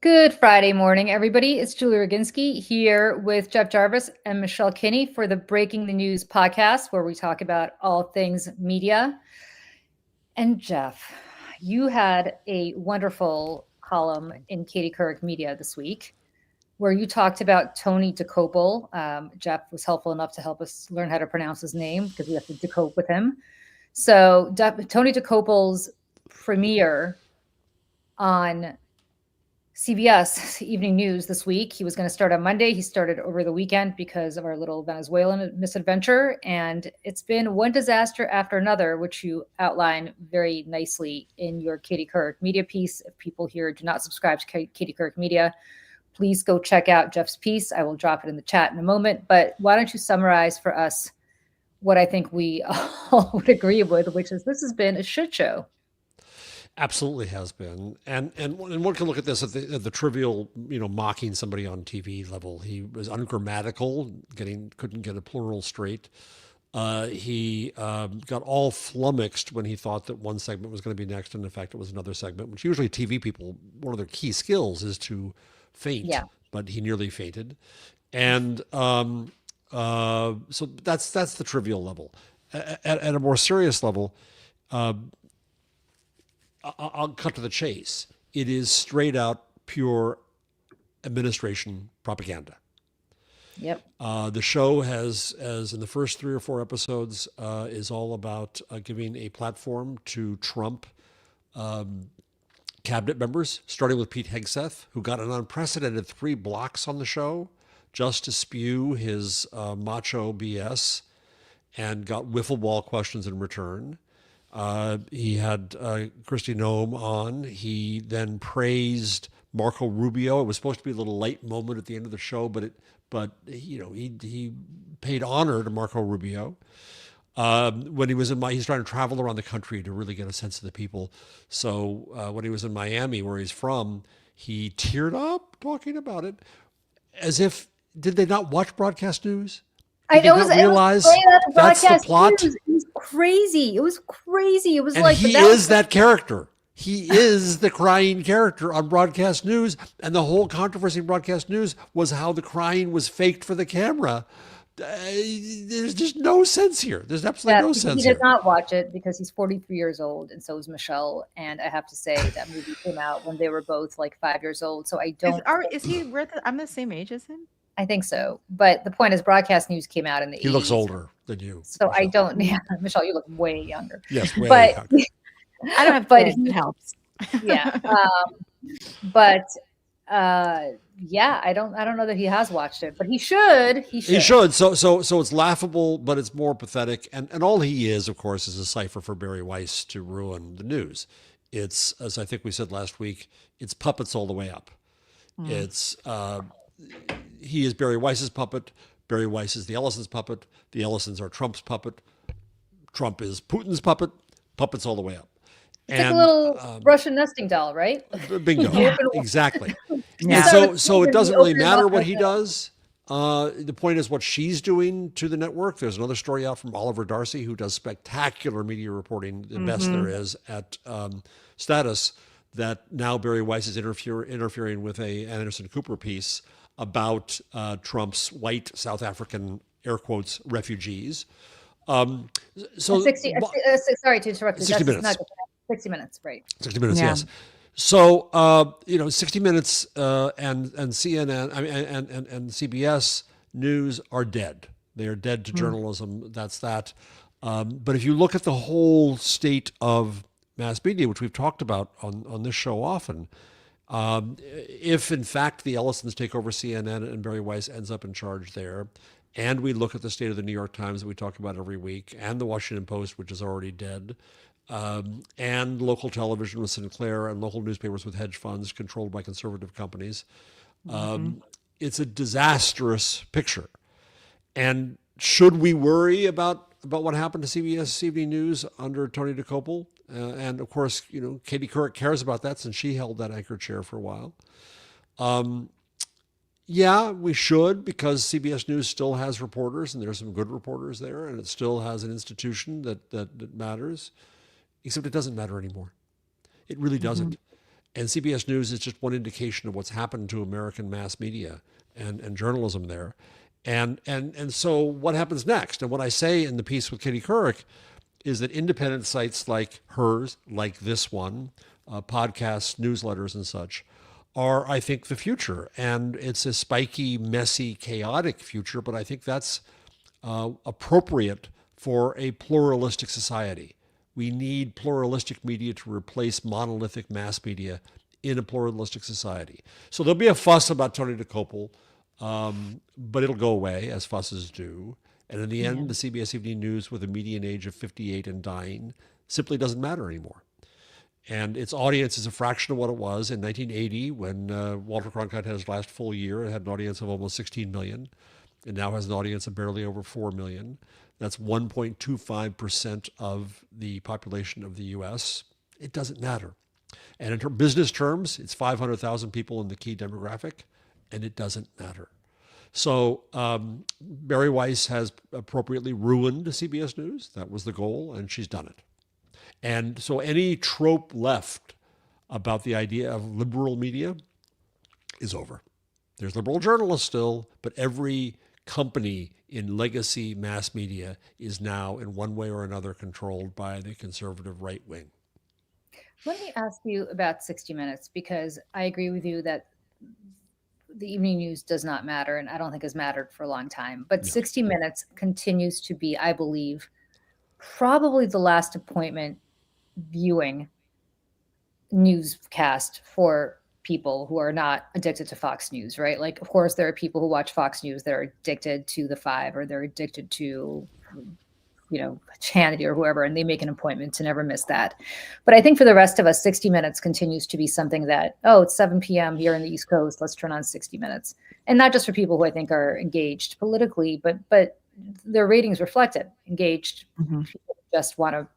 Good Friday morning, everybody. It's Julie Roginsky here with Jeff Jarvis and Michelle Kinney for the Breaking the News podcast, where we talk about all things media. And Jeff, you had a wonderful column in Katie Couric Media this week where you talked about Tony DeCopel. Jeff was helpful enough to help us learn how to pronounce his name because we have to decope with him. So Tony DeCopel's premiere on CBS Evening News this week. He was going to start on Monday. He started over the weekend because of our little Venezuelan misadventure. And it's been one disaster after another, which you outline very nicely in your Katie Couric Media piece. If people here do not subscribe to Katie Couric Media, please go check out Jeff's piece. I will drop it in the chat in a moment. But why don't you summarize for us what I think we all would agree with, which is this has been a shit show. Absolutely has been, and one can look at this at the trivial, mocking somebody on TV level. He was ungrammatical, couldn't get a plural straight. He got all flummoxed when he thought that one segment was going to be next, and in fact it was another segment. Which usually TV people, one of their key skills is to faint, but he nearly fainted, and so that's the trivial level. At a more serious level. I'll cut to the chase. It is straight out pure administration propaganda. Yep. The show has, as in the first 3 or 4 episodes, is all about giving a platform to Trump cabinet members, starting with Pete Hegseth, who got an unprecedented 3 blocks on the show just to spew his macho BS and got wiffle ball questions in return. He had Kristi Noem on. He then praised Marco Rubio. It was supposed to be a little light moment at the end of the show, but he paid honor to Marco Rubio. When he's trying to travel around the country to really get a sense of the people. So when he was in Miami, where he's from, he teared up talking about it, as if did they not watch broadcast news? I realize that's the plot. News. It was crazy. It was crazy. It was and like he is that character. He is the crying character on broadcast news, and the whole controversy in broadcast news was how the crying was faked for the camera. There's just no sense here. There's absolutely no sense. He did not watch it because he's 43 years old, and so is Michelle. And I have to say that movie came out when they were both like 5 years old. So I don't. Is he? I'm the same age as him. I think so. But the point is broadcast news came out in the 80s. He looks older than you. So Michelle. I don't, Michelle, you look way younger. Yes, way younger. I don't have kids, it helps. Yeah. I don't know that he has watched it, but he should. He should. So it's laughable, but it's more pathetic. And all he is, of course, is a cipher for Barry Weiss to ruin the news. It's, as I think we said last week, it's puppets all the way up. It's, he is Barry Weiss's puppet. Barry Weiss is the Ellisons' puppet. The Ellisons are Trump's puppet. Trump is Putin's puppet. Puppets all the way up. It's like a little Russian nesting doll, right? Bingo. Yeah. Exactly. Yeah. And so it doesn't really matter what he does. The point is what she's doing to the network. There's another story out from Oliver Darcy, who does spectacular media reporting, the best there is at Status, that now Barry Weiss is interfering with a Anderson Cooper piece about Trump's white South African, air quotes, refugees. Sorry to interrupt you. 60 minutes. 60 minutes, right. 60 minutes, yeah. Yes. So, 60 Minutes and CNN and CBS News are dead. They are dead to journalism. That's that. But if you look at the whole state of mass media, which we've talked about on this show often, if in fact the Ellisons take over CNN and Barry Weiss ends up in charge there, and we look at the state of the New York Times that we talk about every week, and the Washington Post, which is already dead, and local television with Sinclair and local newspapers with hedge funds controlled by conservative companies, it's a disastrous picture. And should we worry about what happened to CBS Evening News under Tony DeCopel? And of course, Katie Couric cares about that since she held that anchor chair for a while. Yeah, we should, because CBS News still has reporters, and there's some good reporters there, and it still has an institution that matters, except it doesn't matter anymore. It really doesn't. And CBS News is just one indication of what's happened to American mass media and journalism there. And so what happens next? And what I say in the piece with Kinney is that independent sites like hers, like this one, podcasts, newsletters, and such, are, I think, the future. And it's a spiky, messy, chaotic future, but I think that's appropriate for a pluralistic society. We need pluralistic media to replace monolithic mass media in a pluralistic society. So there'll be a fuss about Tony DeCopel, but it'll go away, as fusses do. And in the end, the CBS Evening News, with a median age of 58 and dying, simply doesn't matter anymore. And its audience is a fraction of what it was in 1980 when Walter Cronkite had his last full year. It had an audience of almost 16 million. It now has an audience of barely over 4 million. That's 1.25% of the population of the U.S. It doesn't matter. And in business terms, it's 500,000 people in the key demographic, and it doesn't matter. So Bari Weiss has appropriately ruined CBS News. That was the goal, and she's done it. And so any trope left about the idea of liberal media is over. There's liberal journalists still, but every company in legacy mass media is now in one way or another controlled by the conservative right wing. Let me ask you about 60 Minutes, because I agree with you that the evening news does not matter, and I don't think has mattered for a long time. But 60 Minutes continues to be, I believe, probably the last appointment viewing newscast for people who are not addicted to Fox News, right? Like, of course, there are people who watch Fox News that are addicted to the Five, or they're addicted to, Hannity or whoever, and they make an appointment to never miss that. But I think for the rest of us, 60 Minutes continues to be something that, it's 7 p.m. here in the East Coast, let's turn on 60 Minutes. And not just for people who I think are engaged politically, but their ratings reflect it. Engaged people just want to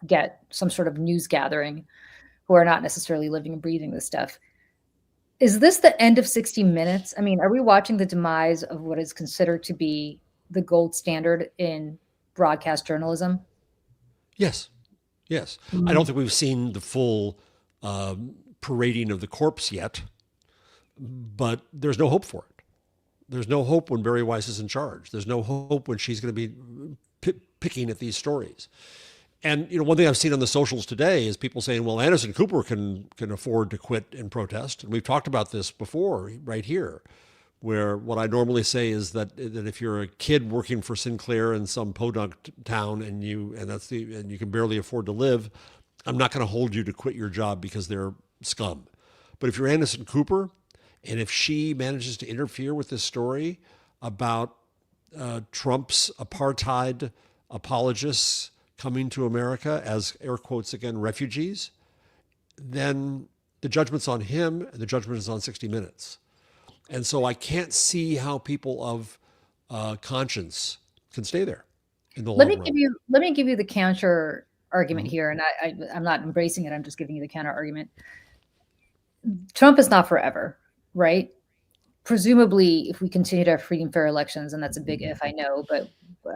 get some sort of news gathering, who are not necessarily living and breathing this stuff. Is this the end of 60 Minutes? I mean, are we watching the demise of what is considered to be the gold standard in broadcast journalism? Yes. I don't think we've seen the full parading of the corpse yet, but there's no hope for it. There's no hope when Bari Weiss is in charge. There's no hope when she's going to be picking at these stories. And one thing I've seen on the socials today is people saying, well, Anderson Cooper can afford to quit and protest. And we've talked about this before right here, where what I normally say is that if you're a kid working for Sinclair in some podunk town and you can barely afford to live, I'm not going to hold you to quit your job because they're scum. But if you're Anderson Cooper, and if she manages to interfere with this story about Trump's apartheid apologists coming to America as, air quotes again, refugees, then the judgment's on him and the judgment is on 60 Minutes. And so I can't see how people of conscience can stay there in the long run. Let me give you the counter argument here, and I'm not embracing it. I'm just giving you the counter argument. Trump is not forever, right? Presumably, if we continue to have free and fair elections, and that's a big if, I know, but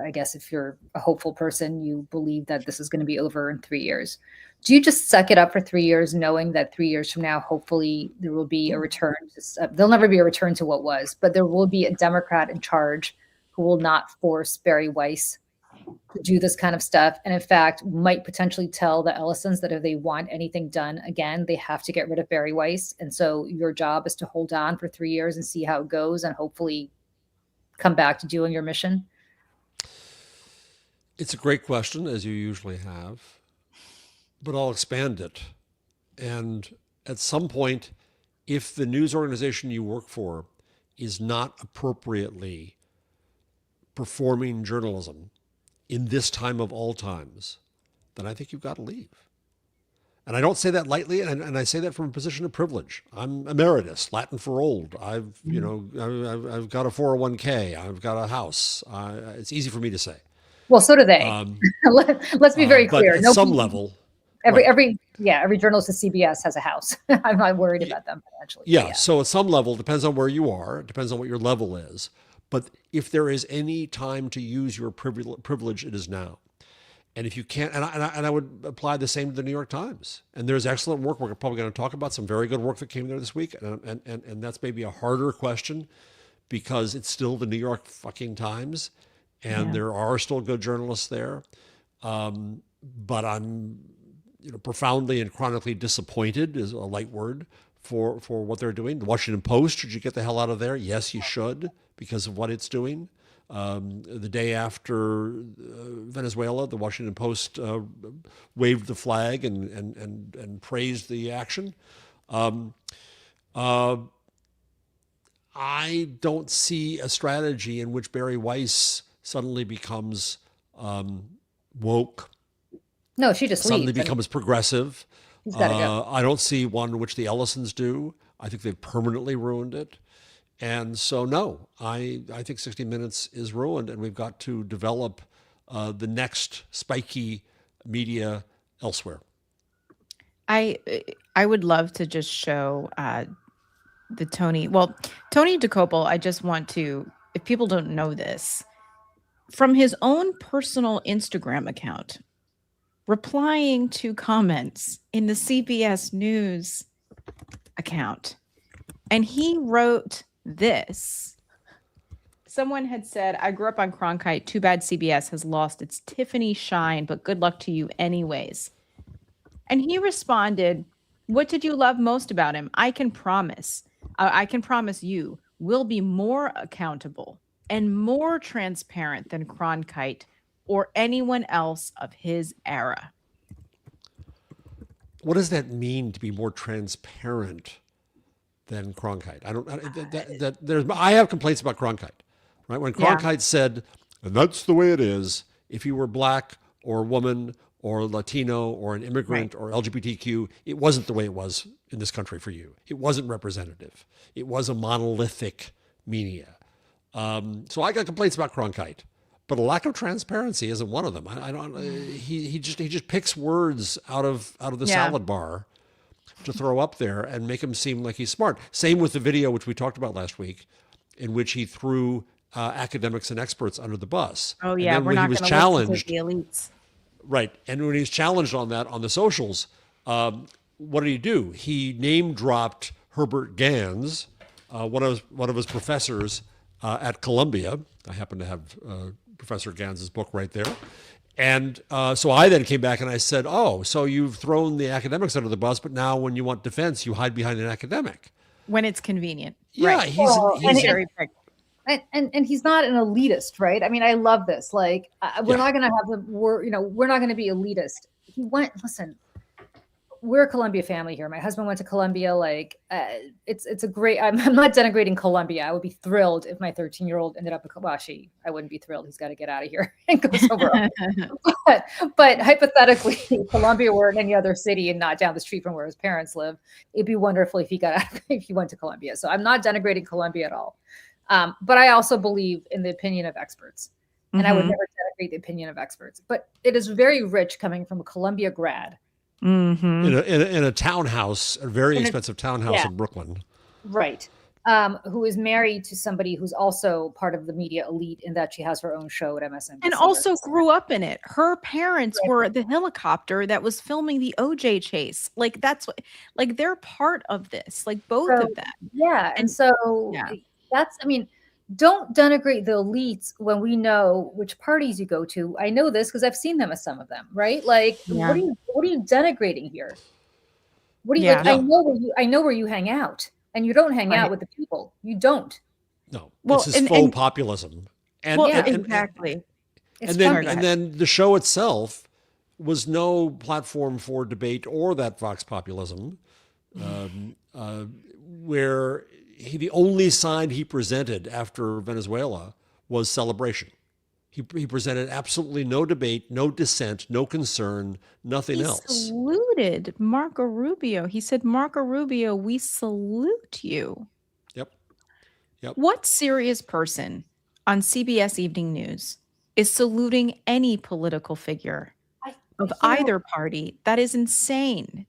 I guess if you're a hopeful person, you believe that this is going to be over in 3 years. Do you just suck it up for 3 years, knowing that 3 years from now, hopefully there will be a return? There'll never be a return to what was, but there will be a Democrat in charge who will not force Bari Weiss to do this kind of stuff. And in fact, might potentially tell the Ellisons that if they want anything done again, they have to get rid of Bari Weiss. And so your job is to hold on for 3 years and see how it goes and hopefully come back to doing your mission. It's a great question, as you usually have, but I'll expand it. And at some point, if the news organization you work for is not appropriately performing journalism in this time of all times, then I think you've got to leave. And I don't say that lightly, and I say that from a position of privilege. I'm emeritus, Latin for old. I've got a 401k. I've got a house. It's easy for me to say. Well, so do they. Let's be very clear. At some level, every journalist at CBS has a house. I'm not worried about them financially. Yeah. So at some level, depends on where you are. It depends on what your level is. But if there is any time to use your privilege, it is now. And if you can't, and I would apply the same to the New York Times. And there's excellent work. We're probably going to talk about some very good work that came there this week. And that's maybe a harder question because it's still the New York fucking Times. And Yeah. there are still good journalists there. But I'm, profoundly and chronically disappointed is a light word for what they're doing. The Washington Post, should you get the hell out of there? Yes, you should, because of what it's doing. The day after Venezuela, the Washington Post waved the flag and praised the action. I don't see a strategy in which Barry Weiss suddenly becomes woke, No, she just suddenly leaves. and becomes progressive. He's got to go. I don't see one in which the Ellisons do. I think they've permanently ruined it. And so, no, I think 60 Minutes is ruined, and we've got to develop the next spiky media elsewhere. I would love to just show the Tony DeCopel. I just want to, if people don't know this, from his own personal Instagram account, replying to comments in the CBS News account. And he wrote this. Someone had said, I grew up on Cronkite. Too bad CBS has lost its Tiffany shine, but good luck to you anyways. And he responded, what did you love most about him? I can promise you we'll be more accountable and more transparent than Cronkite or anyone else of his era. What does that mean to be more transparent than Cronkite? I have complaints about Cronkite, right? When Cronkite said, and that's the way it is, if you were black or a woman or Latino or an immigrant or LGBTQ, it wasn't the way it was in this country for you. It wasn't representative. It was a monolithic media. So I got complaints about Cronkite, but a lack of transparency isn't one of them. I don't. He just picks words out of the salad bar to throw up there and make him seem like he's smart. Same with the video which we talked about last week, in which he threw academics and experts under the bus. Oh yeah, we're not going to listen to the elites. Right, and when he was challenged on that on the socials, what did he do? He name dropped Herbert Gans, one of his professors at Columbia. I happen to have Professor Gans's book right there. And so I then came back and I said, oh, so you've thrown the academics under the bus, but now when you want defense, you hide behind an academic. When it's convenient. Yeah, right. he's very and he's not an elitist, right? I mean, I love this. Like, we're not going to have we're not going to be elitist. Listen, we're a Columbia family here. My husband went to Columbia. Like, it's a great, I'm not denigrating Columbia. I would be thrilled if my 13-year-old ended up I wouldn't be thrilled. He's got to get out of here and go somewhere else. But hypothetically, if Columbia were in any other city and not down the street from where his parents live, it'd be wonderful if he went to Columbia. So I'm not denigrating Columbia at all. But I also believe in the opinion of experts. And I would never denigrate the opinion of experts. But it is very rich coming from a Columbia grad. In a townhouse, a very expensive townhouse in Brooklyn. Right. Who is married to somebody who's also part of the media elite in that she has her own show at MSNBC. And also grew up in it. Her parents were the helicopter that was filming the OJ chase. Like they're part of this, like both of them. Yeah. And so don't denigrate the elites when we know which parties you go to. I know this because I've seen them as some of them, right? Like, what are you denigrating here? What do you like? I know where you hang out, and you don't hang out with the people. You don't. No, this is faux populism. Exactly. And then the show itself was no platform for debate or that Vox populism, where the only side he presented after Venezuela was celebration. He presented absolutely no debate, no dissent, no concern, nothing else. He saluted Marco Rubio. He said, Marco Rubio, we salute you. Yep. What serious person on CBS Evening News is saluting any political figure of either party? That is insane.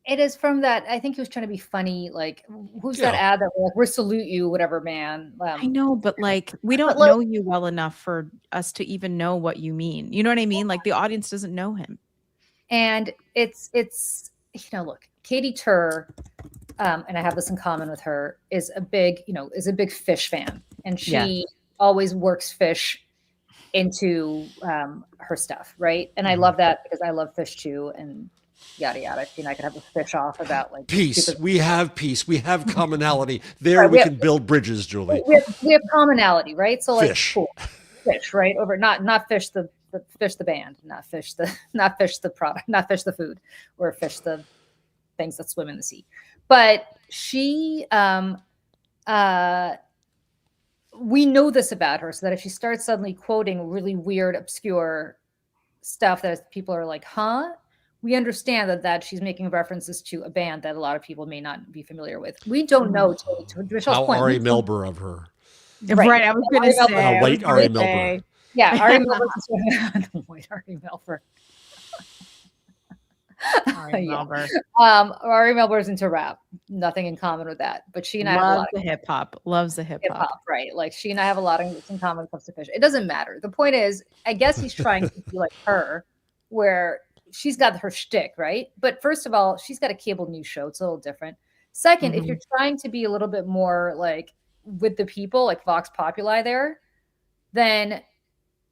It is from that. I think he was trying to be funny. Like, who's that Yeah. ad that we're like, we salute you, whatever, man. I know, but like we But don't like, know you well enough for us to even know what you mean. You know what I mean? Like the audience doesn't know him. and it's look, Katie Tur, and I have this in common with her, is a big fish fan, and she always works fish into her stuff, right? And I love that because I love fish too, and yada yada. I could have a fish off about like Peace. stupid. We have peace. We have commonality. There Right, we can build bridges, Julie. we have commonality, right? So like Fish. cool. Fish, right? Over not fish the fish the band, not fish the product, not fish the food, or fish the things that swim in the sea. But she we know this about her, so that if she starts suddenly quoting really weird, obscure stuff that people are like, huh? We understand that she's making references to a band that a lot of people may not be familiar with. We don't know, to Michelle's How point. Ari Melber of her. Right. I was going to say. How white Ari Melber. Yeah, Ari Melber. White Ari Melber. Ari Melber. Ari Melber's into rap. Nothing in common with that. But she and I have a lot of hip hop. Loves the hip hop. Right. Like she and I have a lot in common when it comes to fish. It doesn't matter. The point is, I guess he's trying to be like her, where she's got her shtick, right? But first of all, she's got a cable news show. It's a little different. Second, if you're trying to be a little bit more like with the people, like Vox Populi there, then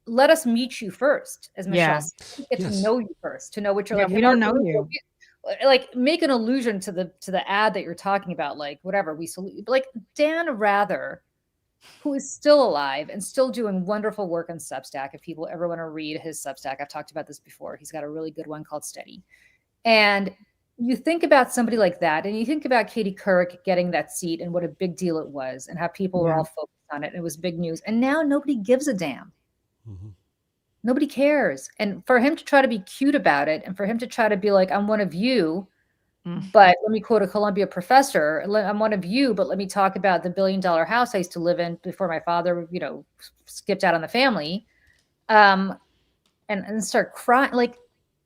let us meet you first, as Michelle said. Get to know you first, to know what you're like. We don't know you. Like make an allusion to the ad that you're talking about, like whatever we salute, like Dan Rather, who is still alive and still doing wonderful work on Substack. If people ever want to read his Substack, I've talked about this before. He's got a really good one called Steady. And you think about somebody like that, and you think about Katie Couric getting that seat and what a big deal it was, and how people were all focused on it, and it was big news. And now nobody gives a damn. Nobody cares. And for him to try to be cute about it, and for him to try to be like, I'm one of you, but let me quote a Columbia professor, I'm one of you, but let me talk about the $1 billion house I used to live in before my father, skipped out on the family, and start crying. Like,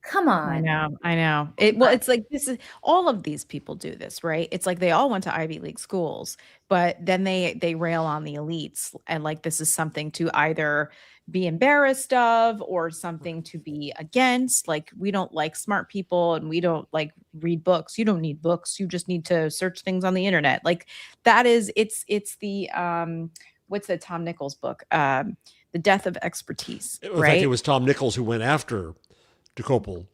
come on. I know. It's like this is all of these people do this, right? It's like they all went to Ivy League schools, but then they rail on the elites, and like this is something to either be embarrassed of or something to be against. Like, we don't like smart people, and we don't like read books. You don't need books. You just need to search things on the internet. Like that is it's the what's the Tom Nichols book? The Death of Expertise. In fact, it was Tom Nichols who went after DeCopel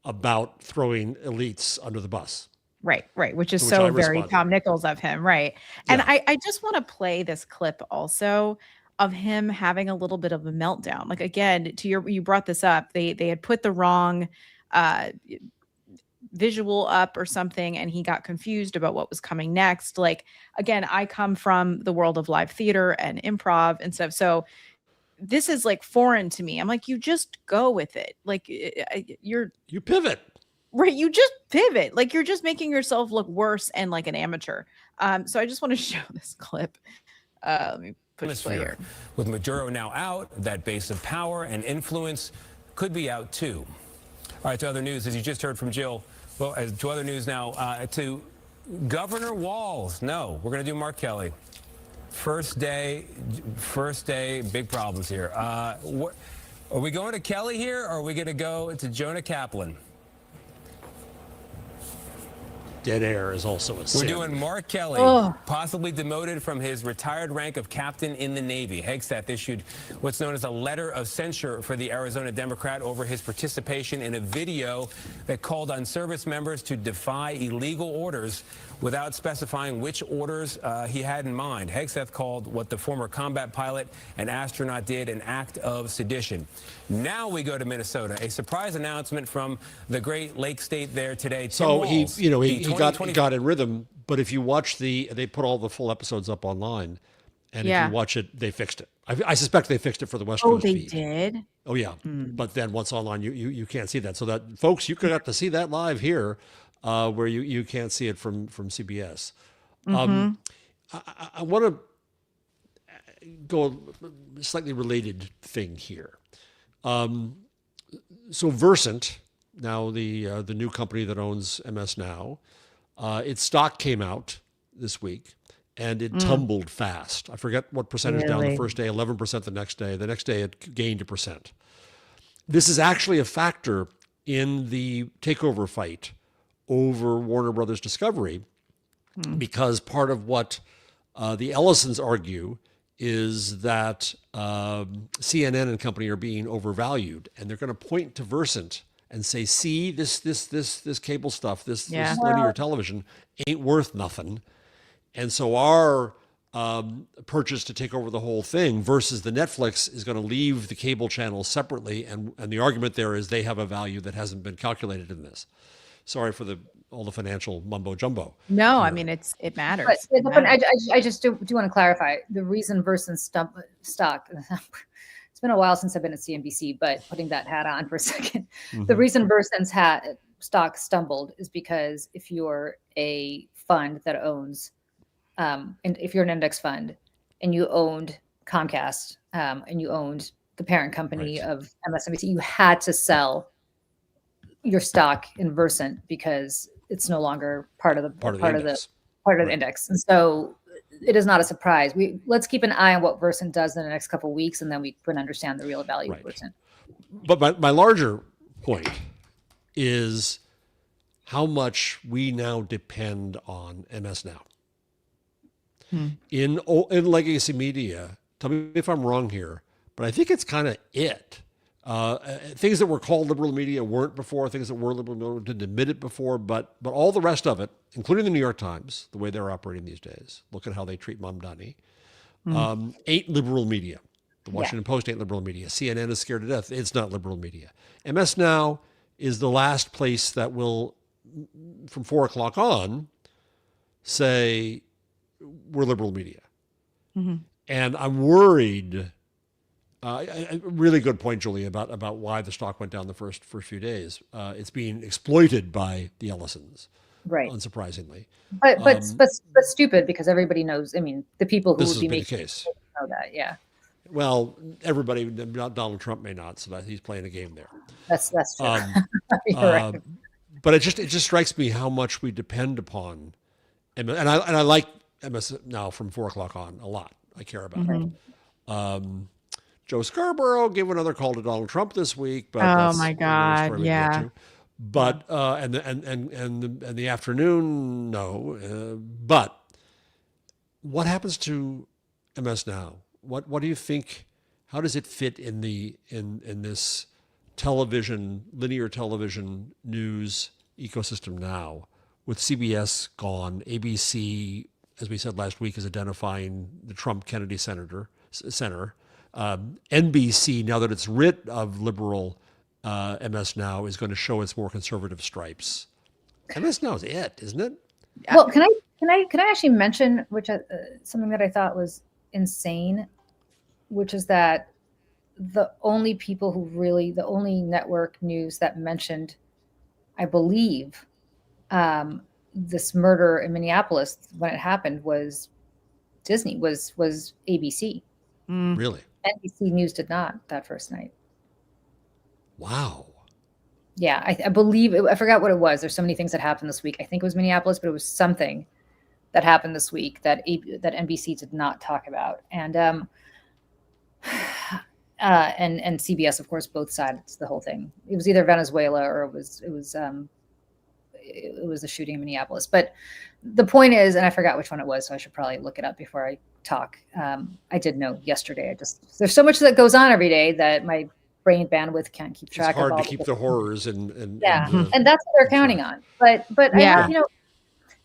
about throwing elites under the bus. Right. Which is so very Tom Nichols of him. Right. And I just want to play this clip also of him having a little bit of a meltdown. Like, again, you brought this up. They had put the wrong visual up or something, and he got confused about what was coming next. Like, again, I come from the world of live theater and improv and stuff. So this is like foreign to me. I'm like, you just go with it. Like you pivot. Right. You just pivot. Like you're just making yourself look worse and like an amateur. So I just want to show this clip. Let me push play here. With Maduro now out, that base of power and influence could be out too. All right, to other news, as you just heard from Jill. Well, to other news now, to Governor Walz. No, we're going to do Mark Kelly. First day, big problems here. Are we going to Kelly here, or are we going to go to Jonah Kaplan? Dead air is also a sin. We're doing Mark Kelly, possibly demoted from his retired rank of captain in the Navy. Hegseth issued what's known as a letter of censure for the Arizona Democrat over his participation in a video that called on service members to defy illegal orders without specifying which orders he had in mind. Hegseth called what the former combat pilot and astronaut did an act of sedition. Now we go to Minnesota. A surprise announcement from the Great Lake State there today. So he got in rhythm, but if you watch they put all the full episodes up online, and if you watch it, they fixed it. I suspect they fixed it for the West Coast feed. Oh, they did? Oh, yeah. But then once online, you can't see that. So that, folks, you could have to see that live here, where you can't see it from CBS. I want to go a slightly related thing here. So Versant, now the new company that owns MS Now, its stock came out this week, and it tumbled fast. I forget what percentage down the Really? first day, 11% the next day. The next day it gained 1%. This is actually a factor in the takeover fight over Warner Brothers Discovery, because part of what the Ellisons argue is that CNN and company are being overvalued, and they're going to point to Versant and say, "See, this cable stuff, this linear television ain't worth nothing." And so our purchase to take over the whole thing versus the Netflix is going to leave the cable channels separately, and the argument there is they have a value that hasn't been calculated in this. Sorry for all the financial mumbo jumbo. No, I mean it matters. But, It matters. I just do want to clarify the reason Versant stock. It's been a while since I've been at CNBC, but putting that hat on for a second, the reason Versant's stock stumbled is because if you're a fund that owns, and if you're an index fund and you owned Comcast and you owned the parent company of MSNBC, you had to sell your stock in Versant because it's no longer part of the index. And so it is not a surprise. Let's keep an eye on what Versant does in the next couple of weeks, and then we can understand the real value of Versant. But my larger point is how much we now depend on MS Now. In legacy media, tell me if I'm wrong here, but I think it's kind of it. Things that were called liberal media weren't before. Things that were liberal media didn't admit it before. But all the rest of it, including the New York Times, the way they're operating these days, look at how they treat Mamdani, ain't liberal media. The Washington Post ain't liberal media. CNN is scared to death. It's not liberal media. MS Now is the last place that will, from 4 o'clock on, say we're liberal media. And I'm worried. A really good point, Julie, about why the stock went down the first few days. It's being exploited by the Ellisons, right? Unsurprisingly, but stupid, because everybody knows. I mean, the people who would be making the case know that, yeah. Well, everybody, not Donald Trump may not, so that he's playing a game there. That's true. You're right. But it just strikes me how much we depend upon, and I like MS Now from 4 o'clock on a lot. I care about it. Joe Scarborough gave another call to Donald Trump this week, but oh my God, yeah. But and the afternoon, no. But what happens to MS Now? What do you think? How does it fit in this linear television news ecosystem now, with CBS gone? ABC, as we said last week, is identifying the Trump Kennedy Center. NBC, now that it's rid of liberal MS Now, is going to show its more conservative stripes. MS Now is it, isn't it? Well, can I actually mention something that I thought was insane, which is that the only network news that mentioned, I believe, this murder in Minneapolis when it happened was Disney, was ABC. Really? NBC News did not that first night. Wow. Yeah, I believe I forgot what it was. There's so many things that happened this week. I think it was Minneapolis, but it was something that happened this week that NBC did not talk about, and CBS, of course, both sides the whole thing. It was either Venezuela or it was the shooting in Minneapolis. But the point is, and I forgot which one it was, so I should probably look it up before I talk. I did know yesterday. There's so much that goes on every day that my brain bandwidth can't keep track of. It's hard to keep the horrors and and that's what they're counting on. But yeah.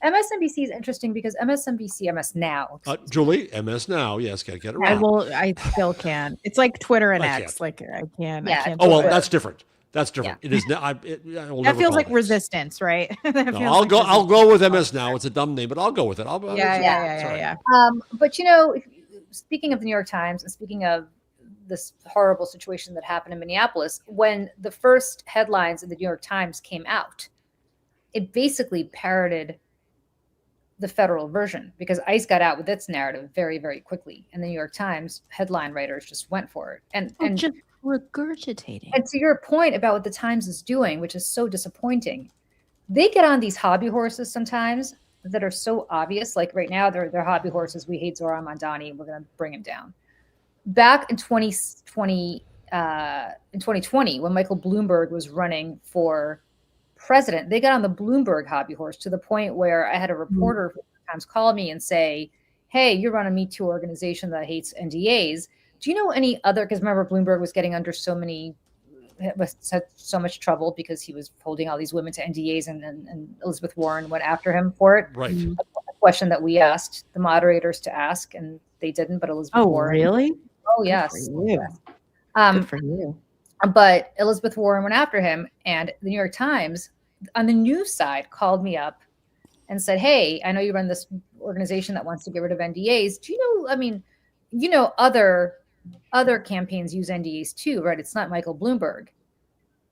MSNBC is interesting because MSNBC, MS Now. Julie, MS Now, yes, gotta get it right. I still can't. It's like Twitter and X. Can't. Like I can't. Yeah. I can't Oh well, do it. that's different. That's different. Yeah. It is. That feels like resistance, right? I'll go with MS Now. It's a dumb name, but I'll go with it. Yeah. But speaking of the New York Times and speaking of this horrible situation that happened in Minneapolis, when the first headlines in the New York Times came out, it basically parroted the federal version, because ICE got out with its narrative very, very quickly, and the New York Times headline writers just went for it. And Regurgitating. And to your point about what the Times is doing, which is so disappointing, they get on these hobby horses sometimes that are so obvious. Like right now, they're hobby horses. We hate Zoran Mandani. We're going to bring him down. Back in 2020, when Michael Bloomberg was running for president, they got on the Bloomberg hobby horse to the point where I had a reporter who sometimes call me and say, hey, you run a Me Too organization that hates NDAs. Do you know any other, because remember Bloomberg was getting under so much trouble because he was holding all these women to NDAs, and Elizabeth Warren went after him for it. Right. A question that we asked the moderators to ask, and they didn't, but Elizabeth Warren. Oh, really? Oh, yes. Good for you. Good for you. But Elizabeth Warren went after him, and the New York Times on the news side called me up and said, hey, I know you run this organization that wants to get rid of NDAs. Do you know, I mean, you know, other campaigns use NDAs too, right? It's not Michael Bloomberg.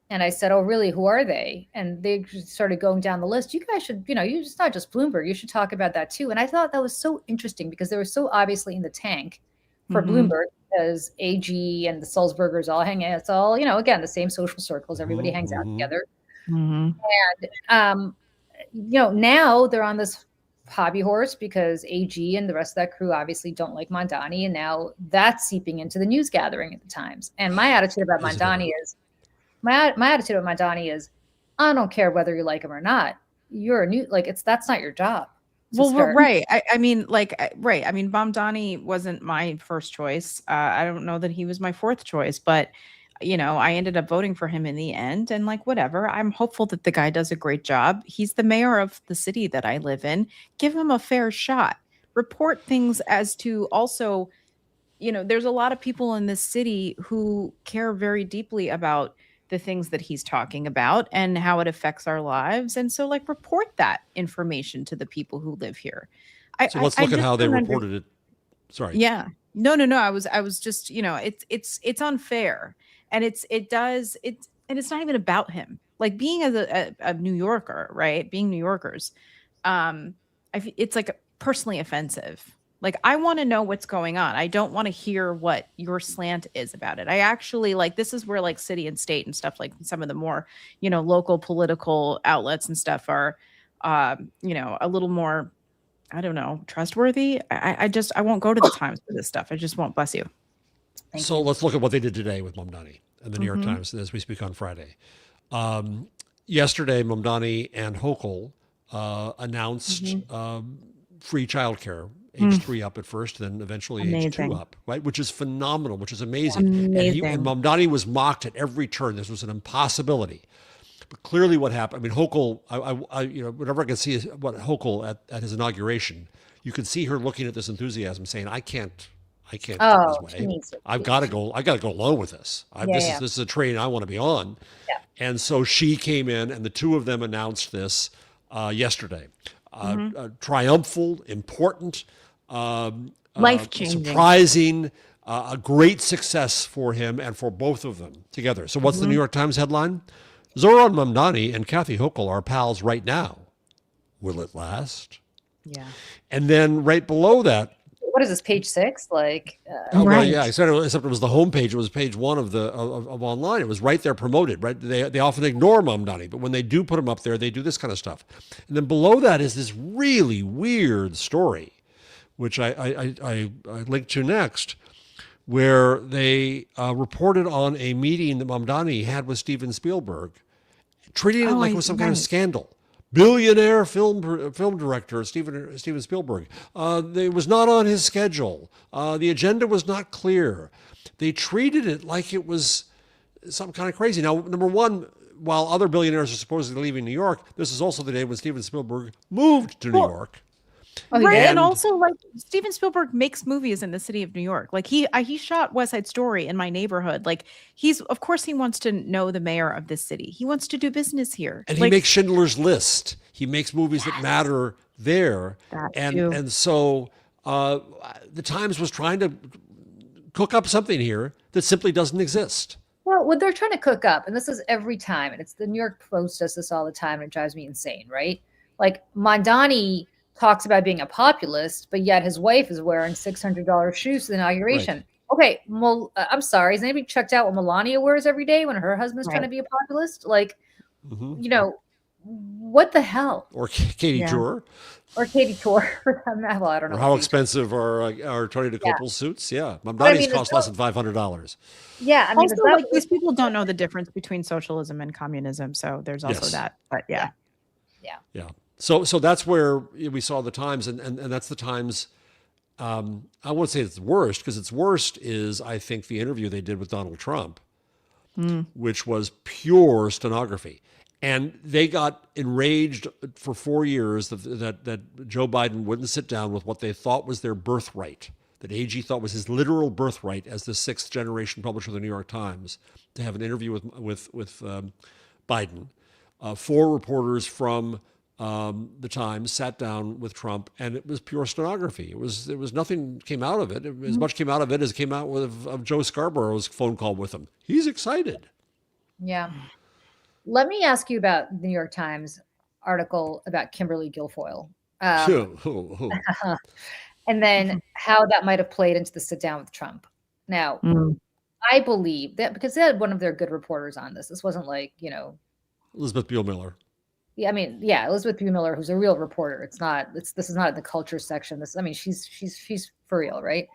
And I said, oh, really? Who are they? And they started going down the list. You guys should, it's not just Bloomberg. You should talk about that too. And I thought that was so interesting because they were so obviously in the tank for Bloomberg, because AG and the Sulzbergers all hang out. It's all, again, the same social circles. Everybody hangs out together. And, now they're on this hobby horse because AG and the rest of that crew obviously don't like Mandani. And now that's seeping into the news gathering at the Times. And my attitude about Mandani is, I don't care whether you like him or not. You're that's not your job. Well, right. I mean, Mamdani wasn't my first choice. I don't know that he was my fourth choice, but I ended up voting for him in the end, and whatever. I'm hopeful that the guy does a great job. He's the mayor of the city that I live in. Give him a fair shot. Report things as to also, there's a lot of people in this city who care very deeply about the things that he's talking about and how it affects our lives. And so report that information to the people who live here. So let's look at how they reported it. Sorry. Yeah. No. I was just, it's unfair. And it's not even about him. Being as a New Yorker, right? Being New Yorkers, it's personally offensive. I want to know what's going on. I don't want to hear what your slant is about it. I actually this is where city and state and stuff, some of the more, local political outlets and stuff are, a little more, I don't know, trustworthy. I won't go to the Times for this stuff. I just won't. Bless you. Let's look at what they did today with Mamdani and the New York Times as we speak on Friday. Yesterday, Mamdani and Hochul announced free childcare. Age 3 up at first, then eventually age 2 up, right? Which is phenomenal, which is amazing. And Mamdani was mocked at every turn. This was an impossibility. But clearly what happened, Hochul, whenever I can see what Hochul at his inauguration, you can see her looking at this enthusiasm saying, I can't do this way. I've got to go along with this. This is a train I want to be on. Yeah. And so she came in, and the two of them announced this yesterday. Triumphal, important, life-changing, surprising, a great success for him and for both of them together. So what's the New York Times headline? Zoran Mamdani and Kathy Hochul are pals right now. Will it last? Yeah. And then right below that, what is this, page 6? Right. Well, yeah, except it was the homepage. It was page 1 of of online. It was right there promoted. Right, they often ignore Mamdani, but when they do put him up there, they do this kind of stuff. And then below that is this really weird story, which I linked to next, where they reported on a meeting that Mamdani had with Steven Spielberg, treating it like it was some kind of scandal. Billionaire film director Steven Spielberg. It was not on his schedule. The agenda was not clear. They treated it like it was some kind of crazy. Now, number one, while other billionaires are supposedly leaving New York, this is also the day when Steven Spielberg moved to New York. Right, and also Steven Spielberg makes movies in the city of New York. He shot West Side Story in my neighborhood. Of course he wants to know the mayor of this city. He wants to do business here. And he makes Schindler's List. He makes movies that matter there. And so the Times was trying to cook up something here that simply doesn't exist. Well, what they're trying to cook up, and this is every time, and it's the New York Post does this all the time, and it drives me insane, right? Mandani talks about being a populist, but yet his wife is wearing $600 shoes to the inauguration. Okay, I'm sorry. Has anybody checked out what Melania wears every day when her husband's trying to be a populist? Like, what the hell? Or Katie Tour. Or Katie Tour. Well, I don't know. Or how expensive are Tony DeCopel's suits? Yeah, Mamdani's cost less than $500. Yeah, I mean, also, like, these people don't know the difference between socialism and communism, so there's also that. But yeah. So that's where we saw the Times, and that's the Times. I won't say it's worst, because its worst is, I think, the interview they did with Donald Trump, which was pure stenography. And they got enraged for 4 years that Joe Biden wouldn't sit down with what they thought was their birthright, that AG thought was his literal birthright as the sixth generation publisher of the New York Times, to have an interview with Biden. 4 reporters from the Times sat down with Trump, and it was pure stenography. It was nothing came out of it. As much came out of it as came out of Joe Scarborough's phone call with him. He's excited. Yeah. Let me ask you about the New York Times article about Kimberly Guilfoyle. And then how that might have played into the sit down with Trump. Now, I believe that because they had one of their good reporters on this. This wasn't like, Elizabeth Buell-Miller. Yeah, I mean, Elizabeth Buell-Miller, who's a real reporter. This is not in the culture section. She's for real, right?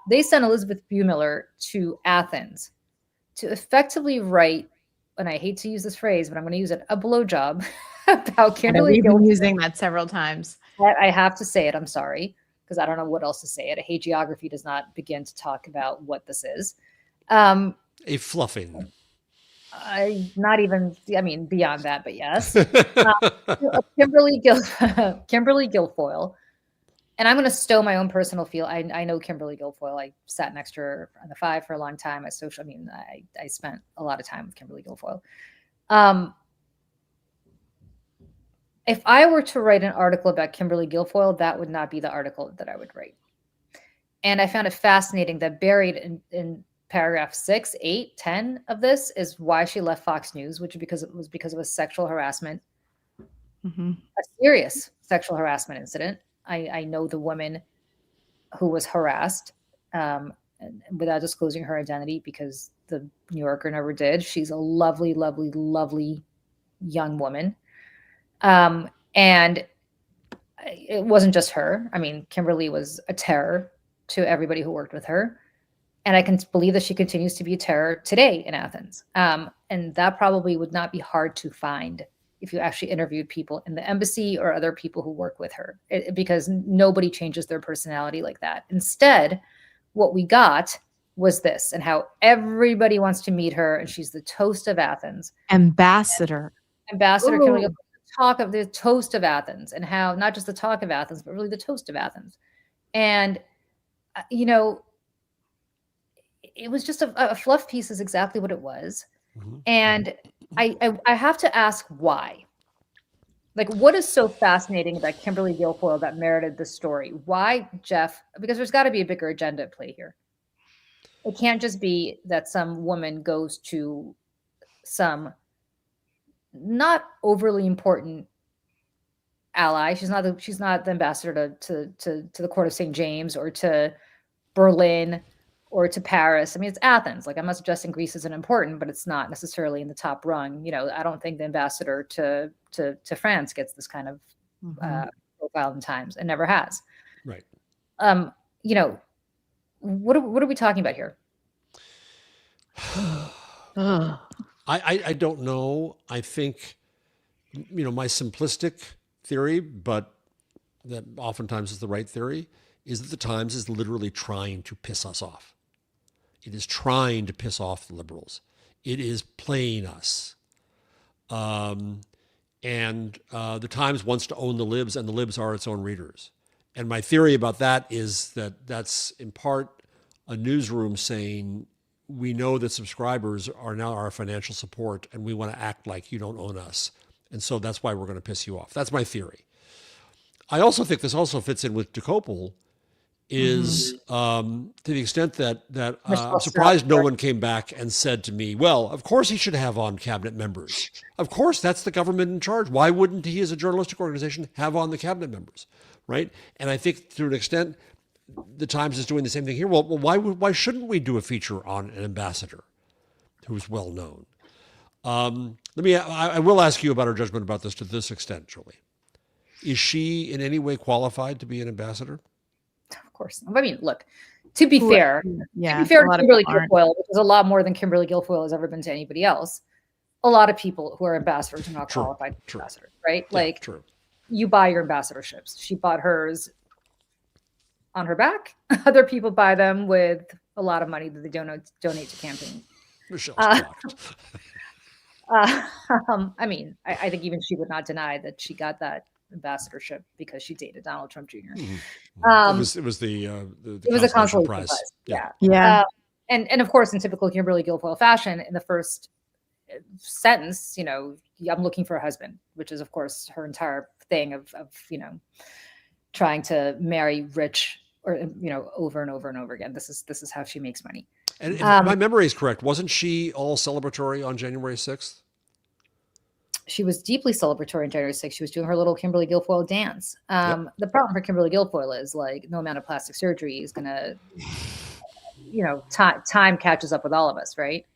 They sent Elizabeth Buell-Miller to Athens to effectively write, and I hate to use this phrase, but I'm going to use it, a blowjob about Kimberly We've been using that several times. I have to say it. I'm sorry, because I don't know what else to say it. A hagiography does not begin to talk about what this is. A fluffing. Beyond that, but yes. Kimberly Guilfoyle. And I'm going to stow my own personal feel. I know Kimberly Guilfoyle. I sat next to her on the 5 for a long time. I spent a lot of time with Kimberly Guilfoyle. If I were to write an article about Kimberly Guilfoyle, that would not be the article that I would write. And I found it fascinating that buried in paragraph 6, 8, 10 of this is why she left Fox News, which was because of a sexual harassment, a serious sexual harassment incident. I know the woman who was harassed without disclosing her identity, because the New Yorker never did. She's a lovely, lovely, lovely young woman. And it wasn't just her. I mean, Kimberly was a terror to everybody who worked with her. And I can believe that she continues to be a terror today in Athens. And that probably would not be hard to find if you actually interviewed people in the embassy or other people who work with her, because nobody changes their personality like that. Instead, what we got was this, and how everybody wants to meet her, and she's the toast of Athens. Ambassador Kimberly, talk of the toast of Athens, and how not just the talk of Athens, but really the toast of Athens. And, it was just a fluff piece is exactly what it was. And I have to ask why. Like, what is so fascinating about Kimberly Guilfoyle that merited this story? Why, Jeff? Because there's got to be a bigger agenda at play here. It can't just be that some woman goes to some not overly important ally. She's not the ambassador to the court of St. James or to Berlin or to Paris. I mean, it's Athens. Like, I'm not suggesting Greece isn't important, but it's not necessarily in the top rung. I don't think the ambassador to France gets this kind of profile in Times, and never has. Right. What are we talking about here? I don't know. I think, my simplistic theory, but that oftentimes is the right theory, is that the Times is literally trying to piss us off. It is trying to piss off the liberals. It is playing us. And the Times wants to own the libs, and the libs are its own readers. And my theory about that is that that's in part a newsroom saying, we know that subscribers are now our financial support, and we want to act like you don't own us. And so that's why we're going to piss you off. That's my theory. I also think this also fits in with DeCopel, is to the extent that I'm surprised no one came back and said to me, well, of course he should have on cabinet members. Of course, that's the government in charge. Why wouldn't he, as a journalistic organization, have on the cabinet members, right? And I think to an extent, the Times is doing the same thing here. Well, why shouldn't we do a feature on an ambassador who's well known? I will ask you about her judgment about this to this extent, Julie. Is she in any way qualified to be an ambassador? Of course. I mean, look, to be fair, yeah, to Kimberly Guilfoyle, which is a lot more than Kimberly Guilfoyle has ever been to anybody else. A lot of people who are ambassadors are not qualified to be ambassadors, right? Yeah, like, true. You buy your ambassadorships. She bought hers on her back. Other people buy them with a lot of money that they donate to campaigns. Michelle's blocked. I mean, I think even she would not deny that she got that ambassadorship because she dated Donald Trump Jr. Mm-hmm. It was a consolation prize. Yeah. And of course, in typical Kimberly Guilfoyle fashion, in the first sentence, I'm looking for a husband, which is of course her entire thing of trying to marry rich or over and over and over again. This is how she makes money. And if my memory is correct, wasn't she all celebratory on January 6th? She was deeply celebratory on January 6th. She was doing her little Kimberly Guilfoyle dance. The problem for Kimberly Guilfoyle is no amount of plastic surgery is gonna, time catches up with all of us, right?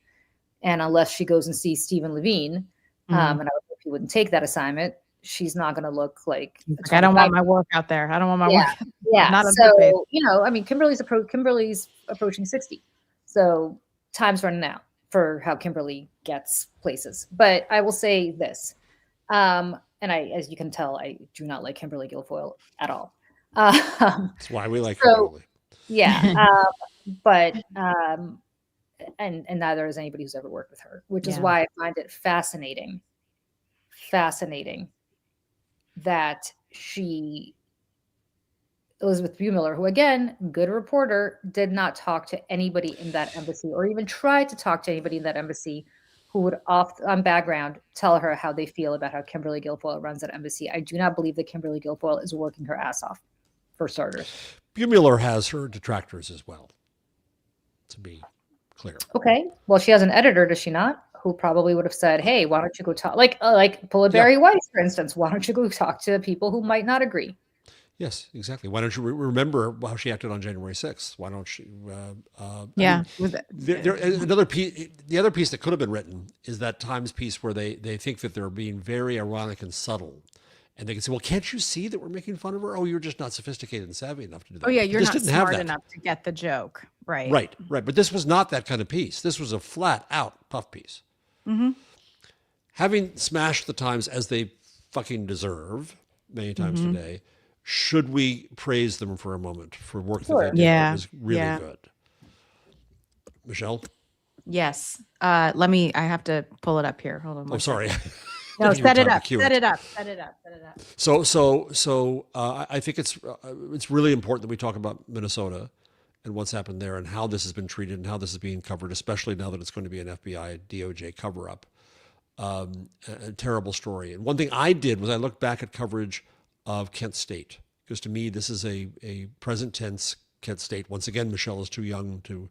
And unless she goes and sees Stephen Levine, and I would hope he wouldn't take that assignment, she's not going to look like. I don't want my work out there. I don't want my work. Yeah. Not so, I mean, Kimberly's approaching 60. So time's running out for how Kimberly gets places. But I will say this, and as you can tell, I do not like Kimberly Guilfoyle at all. That's why we like her. Yeah. But and neither is anybody who's ever worked with her, which is why I find it fascinating that Elizabeth Buemiller, who again, good reporter, did not talk to anybody in that embassy or even try to talk to anybody in that embassy who would on background tell her how they feel about how Kimberly Guilfoyle runs that embassy. I do not believe that Kimberly Guilfoyle is working her ass off, for starters. Buemiller has her detractors as well, to be clear. Okay. Well, she has an editor, does she not? Who probably would have said, "Hey, why don't you go talk?" Like pull a Barry Weiss, for instance. Why don't you go talk to people who might not agree? Yes, exactly. Why don't you remember how she acted on January 6th? Why don't you? Another piece. The other piece that could have been written is that Times piece where they think that they're being very ironic and subtle. And they can say, well, can't you see that we're making fun of her? Oh, you're just not sophisticated and savvy enough to do that. Oh, yeah, you're not smart enough to get the joke. Right. Right. But this was not that kind of piece. This was a flat out puff piece. Mm-hmm. Having smashed the Times as they fucking deserve many times today, should we praise them for a moment for work that they did that was really good? Michelle? Yes. I have to pull it up here. Hold on. Oh, sorry. No, set it up. So I think it's really important that we talk about Minnesota and what's happened there and how this has been treated and how this is being covered, especially now that it's going to be an FBI DOJ cover-up. A terrible story. And one thing I did was I looked back at coverage of Kent State, because to me this is a present tense Kent State. Once again, Michelle is too young to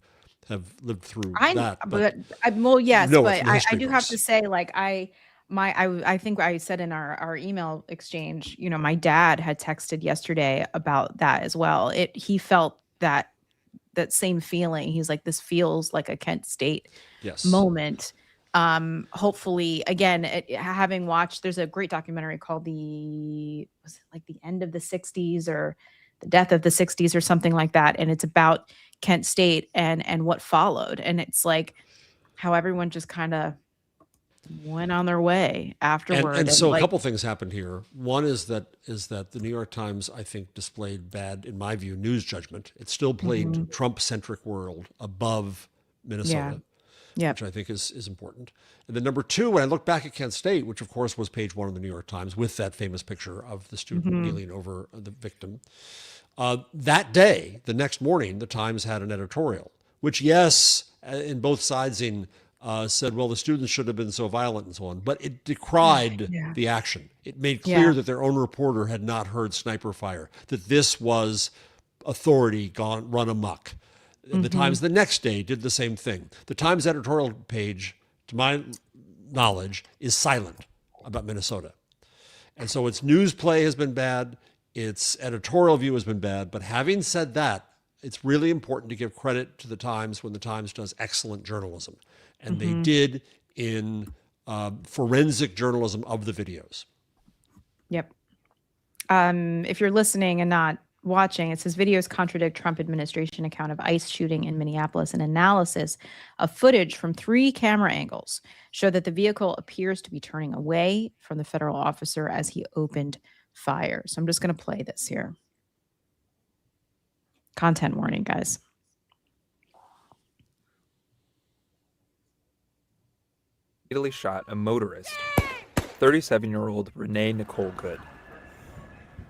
have lived through that. But I do have to say, I think I said in our email exchange, my dad had texted yesterday about that as well. He felt that same feeling. He's like, this feels like a Kent State moment. Hopefully, again, having watched, there's a great documentary called the End of the 60s or the Death of the 60s or something like that. And it's about Kent State and what followed. And it's like how everyone just kind of went on their way afterward. And so a couple things happened here. One is that the New York Times, I think, displayed bad, in my view, news judgment. It still played Trump-centric world above Minnesota, which I think is important. And then number two, when I look back at Kent State, which of course was page one of the New York Times with that famous picture of the student kneeling over the victim, that day, the next morning, the Times had an editorial, which in both sides said, well, the students should have been so violent and so on, but it decried the action. It made clear that their own reporter had not heard sniper fire, that this was authority run amok. And the Times the next day did the same thing. The Times editorial page, to my knowledge, is silent about Minnesota. And so its news play has been bad, its editorial view has been bad, but having said that, it's really important to give credit to the Times when the Times does excellent journalism. And they did in forensic journalism of the videos. Yep. If you're listening and not watching, it says videos contradict Trump administration account of ICE shooting in Minneapolis. An analysis of footage from 3 camera angles show that the vehicle appears to be turning away from the federal officer as he opened fire. So I'm just going to play this here. Content warning, guys. Fatally shot a motorist, 37-year-old Renee Nicole Good.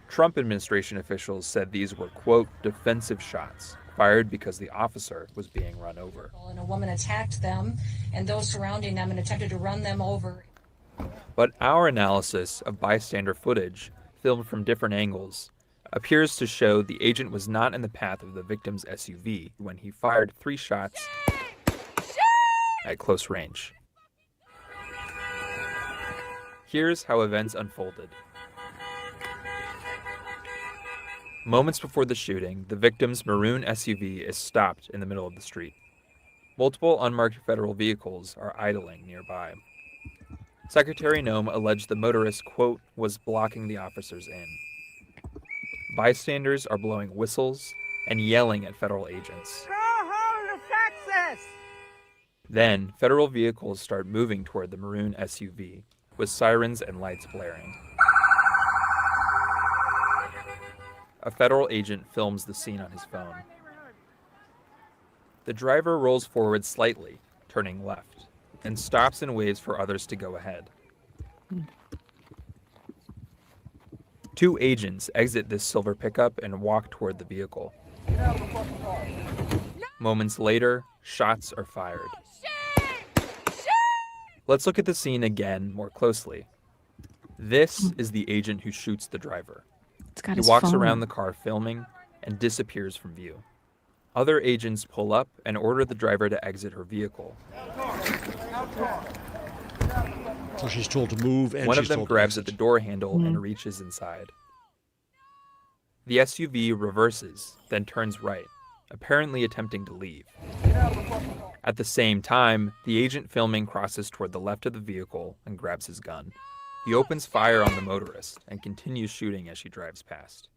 Trump administration officials said these were, quote, defensive shots fired because the officer was being run over. And a woman attacked them and those surrounding them and attempted to run them over. But our analysis of bystander footage, filmed from different angles, appears to show the agent was not in the path of the victim's SUV when he fired 3 shots at close range. Here's how events unfolded. Moments before the shooting, the victim's maroon SUV is stopped in the middle of the street. Multiple unmarked federal vehicles are idling nearby. Secretary Noem alleged the motorist, quote, was blocking the officers in. Bystanders are blowing whistles and yelling at federal agents. Go home to Texas! Then, federal vehicles start moving toward the maroon SUV, with sirens and lights blaring. A federal agent films the scene on his phone. The driver rolls forward slightly, turning left, and stops and waves for others to go ahead. 2 agents exit this silver pickup and walk toward the vehicle. Moments later, shots are fired. Let's look at the scene again more closely. This is the agent who shoots the driver. He walks around the car filming and disappears from view. Other agents pull up and order the driver to exit her vehicle. So she's told to move, and one of them grabs at the door handle and reaches inside. The SUV reverses, then turns right, apparently attempting to leave. At the same time, the agent filming crosses toward the left of the vehicle and grabs his gun. He opens fire on the motorist and continues shooting as she drives past.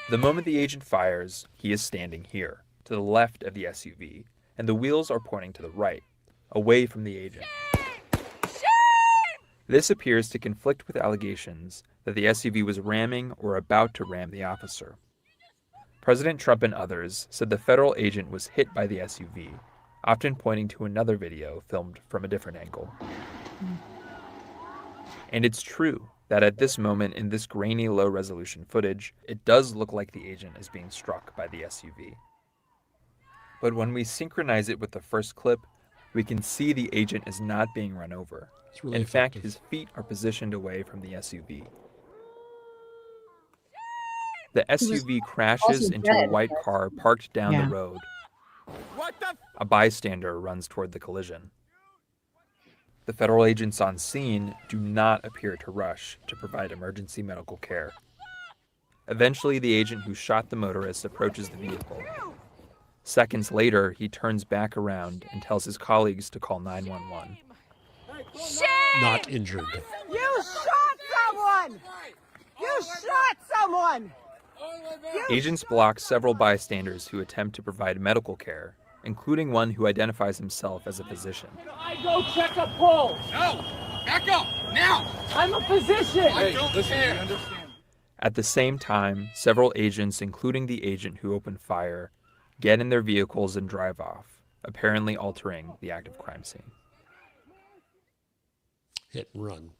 The moment the agent fires, he is standing here, to the left of the SUV, and the wheels are pointing to the right, away from the agent. This appears to conflict with allegations that the SUV was ramming or about to ram the officer. President Trump and others said the federal agent was hit by the SUV, often pointing to another video filmed from a different angle. And it's true that at this moment in this grainy, low-resolution footage, it does look like the agent is being struck by the SUV. But when we synchronize it with the first clip, we can see the agent is not being run over. Really in fact, effective. his feet are positioned away from the SUV. The SUV crashes into a white car parked down the road. A bystander runs toward the collision. The federal agents on scene do not appear to rush to provide emergency medical care. Eventually, the agent who shot the motorist approaches the vehicle. Seconds later, he turns back around and tells his colleagues to call 911. Not injured. You shot someone! You shot someone! Agents block several bystanders who attempt to provide medical care, including one who identifies himself as a physician. I go check a pulse. No! Back up! Now! I'm a physician. Hey, listen, I understand. At the same time, several agents, including the agent who opened fire, get in their vehicles and drive off, apparently altering the active crime scene. Hit and run.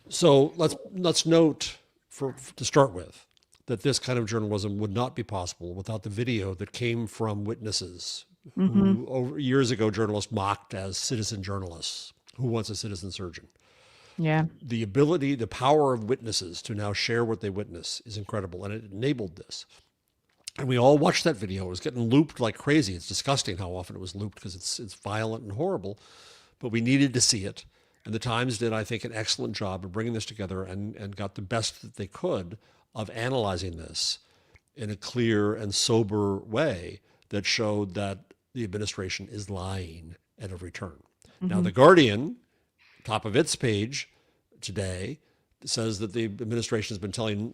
So let's note, to start with, that this kind of journalism would not be possible without the video that came from witnesses who years ago journalists mocked as citizen journalists. Who wants a citizen surgeon? Yeah. The ability, the power of witnesses to now share what they witness is incredible, and it enabled this. And we all watched that video. It was getting looped like crazy. It's disgusting how often it was looped because it's violent and horrible, but we needed to see it. And the Times did, I think, an excellent job of bringing this together and got the best that they could of analyzing this in a clear and sober way that showed that the administration is lying at every turn. Now, The Guardian, top of its page today, says that the administration has been telling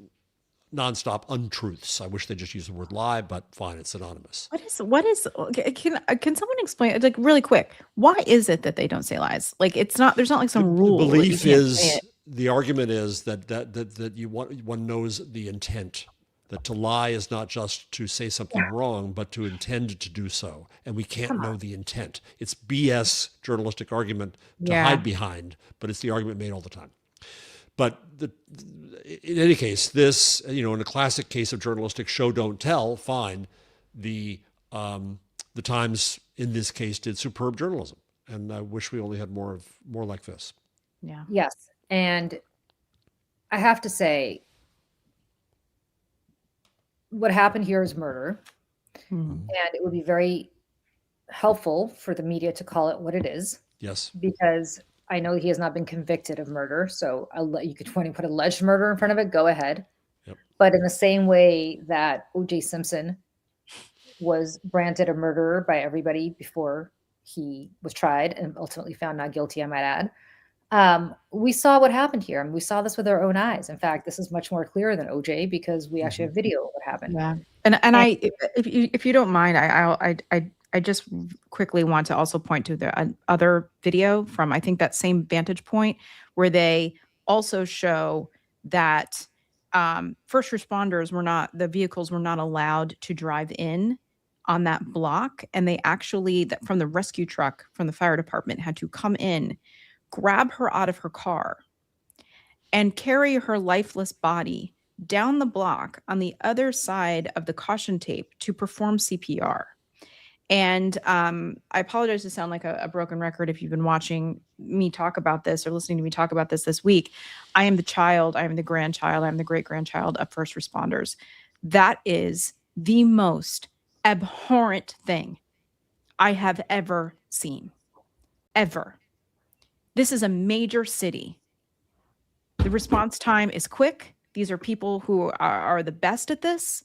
nonstop untruths. I wish they just used the word lie, but fine, it's synonymous. Can someone explain, like, really quick, why is it that they don't say lies? Like, it's not, there's not like some rule. The that you belief can't is, say it. the argument is that one knows the intent, that to lie is not just to say something wrong, but to intend to do so. And we can't know the intent. It's BS journalistic argument to hide behind, but it's the argument made all the time. But in any case, this, in a classic case of journalistic show don't tell, fine. The Times in this case did superb journalism, and I wish we only had more like this. Yeah. Yes. And I have to say, what happened here is murder. And it would be very helpful for the media to call it what it is. Yes. Because I know he has not been convicted of murder. So you could put alleged murder in front of it, go ahead. Yep. But in the same way that O.J. Simpson was branded a murderer by everybody before he was tried and ultimately found not guilty, I might add. We saw what happened here, and we saw this with our own eyes. In fact, this is much more clear than OJ because we actually have video of what happened. Yeah, and I, if you don't mind, I just quickly want to also point to the other video from, I think, that same vantage point where they also show that first responders the vehicles were not allowed to drive in on that block, and they actually, from the rescue truck from the fire department, had to come in, grab her out of her car, and carry her lifeless body down the block on the other side of the caution tape to perform CPR. And I apologize to sound like a broken record if you've been watching me talk about this or listening to me talk about this week. I am the child, I am the grandchild, I am the great-grandchild of first responders. That is the most abhorrent thing I have ever seen. Ever. This is a major city. The response time is quick. These are people who are the best at this.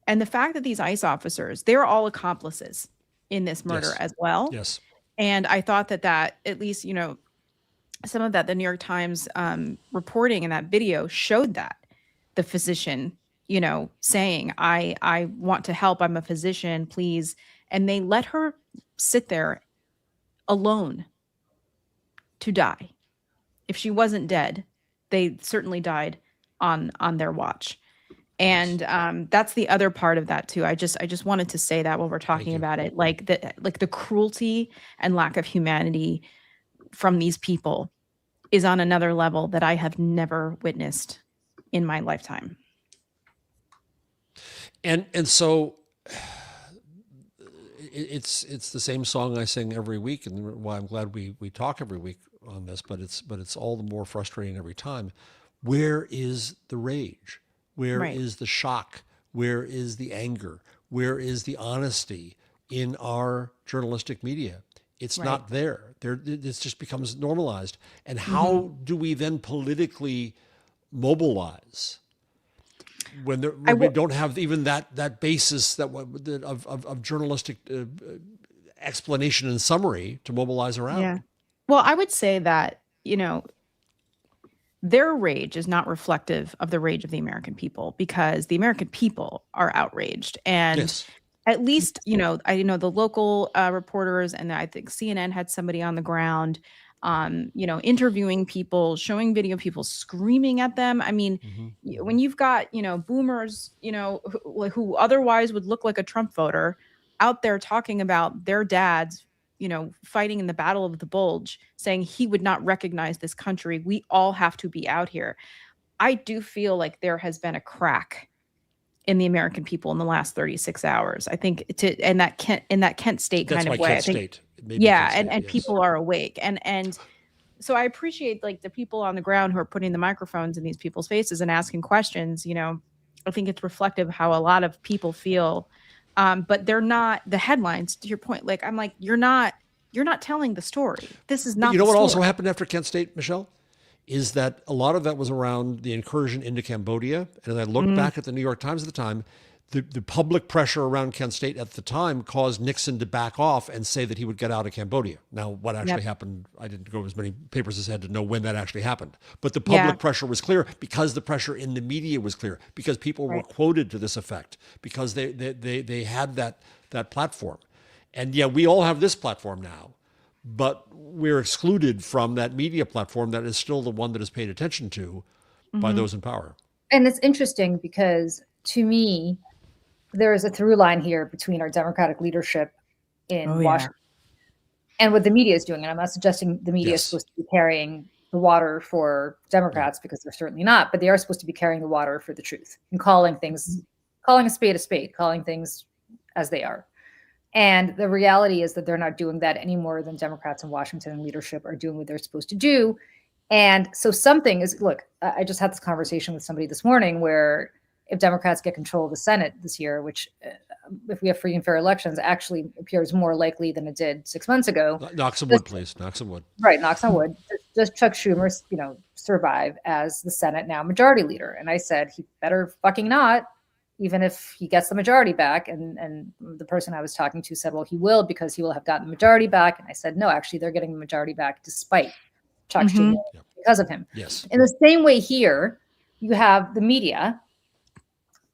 And the fact that these ICE officers, they're all accomplices in this murder as well. Yes. And I thought that at least, some of that, the New York Times reporting in that video showed that. The physician, saying, I want to help. I'm a physician, please. And they let her sit there alone to die. If she wasn't dead, they certainly died on their watch. And that's the other part of that too. I just wanted to say that while we're talking about it, like the cruelty and lack of humanity from these people is on another level that I have never witnessed in my lifetime. And so it's the same song I sing every week, and why I'm glad we talk every week on this, but it's all the more frustrating every time. Where is the rage? Where is the shock? Where is the anger? Where is the honesty in our journalistic media? It's not there. This just becomes normalized. And how do we then politically mobilize when we don't have even that basis of journalistic explanation and summary to mobilize around? Yeah. Well, I would say that, their rage is not reflective of the rage of the American people, because the American people are outraged. And at least, I know the local reporters, and I think CNN had somebody on the ground, interviewing people, showing video of people screaming at them. I mean, when you've got, boomers, who otherwise would look like a Trump voter out there talking about their dads, fighting in the Battle of the Bulge, saying he would not recognize this country. We all have to be out here. I do feel like there has been a crack in the American people in the last 36 hours. I think in that Kent State kind of way. Kent State. And people are awake. And so I appreciate like the people on the ground who are putting the microphones in these people's faces and asking questions. I think it's reflective of how a lot of people feel. But they're not the headlines, to your point. Like, I'm like, you're not telling the story. This is not. But you know what also happened after Kent State, Michelle, is that a lot of that was around the incursion into Cambodia. And as I look back at the New York Times at the time, the public pressure around Kent State at the time caused Nixon to back off and say that he would get out of Cambodia. Now, what actually happened, I didn't go as many papers as I had to know when that actually happened. But the public pressure was clear because the pressure in the media was clear, because people were quoted to this effect, because they had that platform. And yeah, we all have this platform now, but we're excluded from that media platform that is still the one that is paid attention to by those in power. And it's interesting because, to me, there is a through line here between our Democratic leadership in Washington and what the media is doing. And I'm not suggesting the media is supposed to be carrying the water for Democrats, because they're certainly not, but they are supposed to be carrying the water for the truth and calling a spade, calling things as they are. And the reality is that they're not doing that any more than Democrats in Washington leadership are doing what they're supposed to do. And so something is, look, I just had this conversation with somebody this morning where if Democrats get control of the Senate this year, which if we have free and fair elections, actually appears more likely than it did 6 months ago. Knock some wood, please. Knock some wood. Right. Knocks on wood. Does Chuck Schumer, survive as the Senate now majority leader? And I said, he better fucking not, even if he gets the majority back. And the person I was talking to said, well, he will, because he will have gotten the majority back. And I said, no, actually, they're getting the majority back despite Chuck Schumer because of him. Yes. In the same way here, you have the media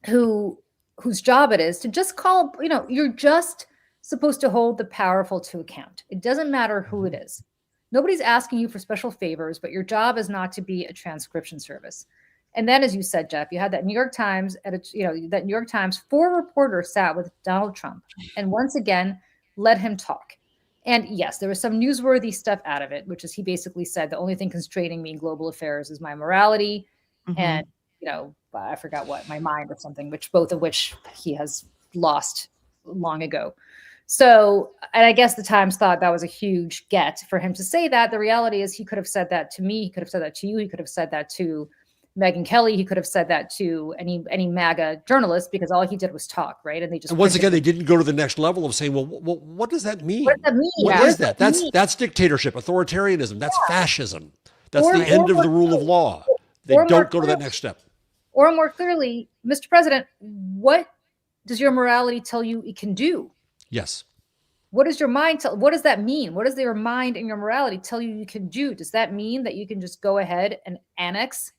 whose job it is to just call, you're just supposed to hold the powerful to account. It doesn't matter who it is. Nobody's asking you for special favors, but your job is not to be a transcription service. And then, as you said, Jeff, you had that New York Times, that New York Times, 4 reporters sat with Donald Trump and once again let him talk. And yes, there was some newsworthy stuff out of it, which is he basically said the only thing constraining me in global affairs is my morality and, I forgot what, my mind or something, both of which he has lost long ago. So, and I guess the Times thought that was a huge get for him to say that. The reality is he could have said that to me. He could have said that to you. He could have said that to Megyn Kelly. He could have said that to any MAGA journalist, because all he did was talk, right? And they just, and once again, they didn't go to the next level of saying, well, what does that mean? What does that mean? What is that? That's dictatorship, authoritarianism. That's fascism. That's the end of the rule of law. They don't go to that next step. Or more clearly, Mr. President, what does your morality tell you it can do? Yes. What does your mind tell? What does that mean? What does your mind and your morality tell you can do? Does that mean that you can just go ahead and annex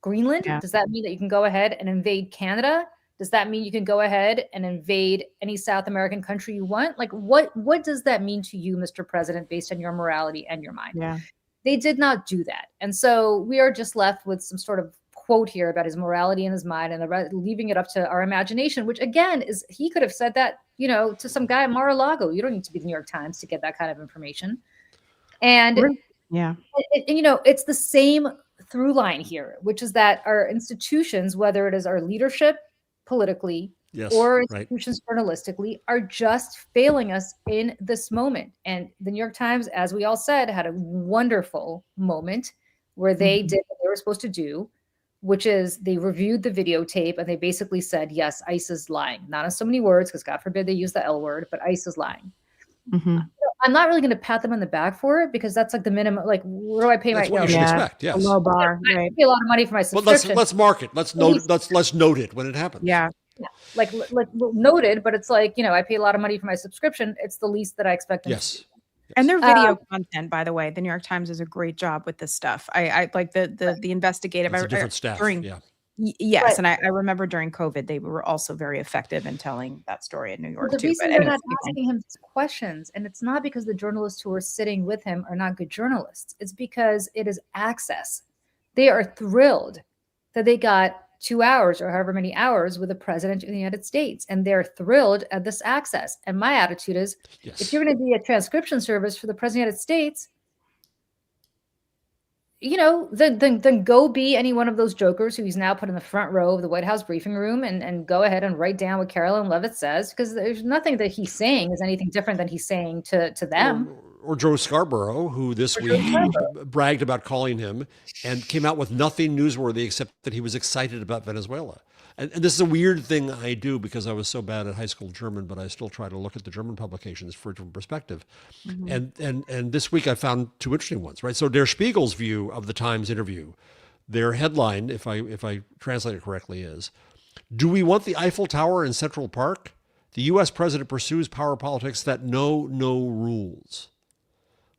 Greenland? Yeah. Does that mean that you can go ahead and invade Canada? Does that mean you can go ahead and invade any South American country you want? Like, what does that mean to you, Mr. President, based on your morality and your mind? Yeah. They did not do that. And so we are just left with some sort of quote here about his morality and his mind, and leaving it up to our imagination, which again is, he could have said that, to some guy at Mar-a-Lago. You don't need to be the New York Times to get that kind of information. And it's the same through line here, which is that our institutions, whether it is our leadership politically or institutions journalistically, are just failing us in this moment. And the New York Times, as we all said, had a wonderful moment where they did what they were supposed to do, which is they reviewed the videotape and they basically said, yes, ICE is lying. Not in so many words, because God forbid they use the L word, but ICE is lying. I'm not really going to pat them on the back for it, because that's like the minimum. Like, where do I pay that's my? What you should expect. Yes. A low bar. I pay a lot of money for my subscription. But let's mark it. Let's note it when it happens. Yeah. Like noted, but it's like, I pay a lot of money for my subscription. It's the least that I expect them to do. And their video content, by the way, the New York Times does a great job with this stuff. I like the investigative. It's a different staff. Yes, Right. and I remember during COVID, they were also very effective in telling that story in New York The too. reason they're not asking him questions, and it's not because the journalists who are sitting with him are not good journalists. It's because it is access. They are thrilled that they got 2 hours or however many hours with the president of the United States, and they're thrilled at this access. And my attitude is, if you're going to be a transcription service for the president of the United States, then go be any one of those jokers who he's now put in the front row of the White House briefing room and go ahead and write down what Carolyn Levitt says, because there's nothing that he's saying is anything different than he's saying to them. Or Joe Scarborough, who this week bragged about calling him and came out with nothing newsworthy except that he was excited about Venezuela. And this is a weird thing I do, because I was so bad at high school German, but I still try to look at the German publications for a different perspective. And this week I found 2 interesting ones, right? So Der Spiegel's view of the Times interview, their headline, if I translate it correctly, is Do we want the Eiffel Tower in Central Park? The U.S. president pursues power politics that know no rules.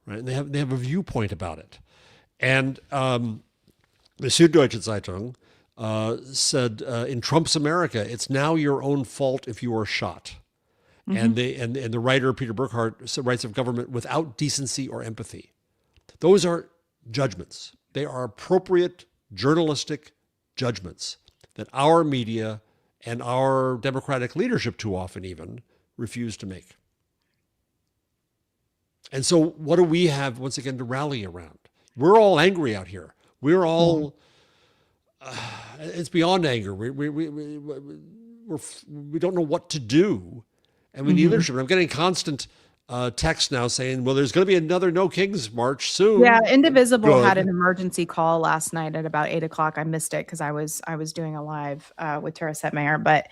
Right? And they have a viewpoint about it. And the Süddeutsche Zeitung said, in Trump's America, it's now your own fault if you are shot. And the writer, Peter Burkhardt, writes of government without decency or empathy. Those are judgments. They are appropriate journalistic judgments that our media and our democratic leadership too often even refuse to make. And so what do we have, once again, to rally around? We're all angry out here. We're all, it's beyond anger. We don't know what to do. And we need leadership. And I'm getting constant text now saying, well, there's going to be another No Kings March soon. Yeah, Indivisible had an emergency call last night at about 8 o'clock. I missed it because I was doing a live with Tara Setmeyer. But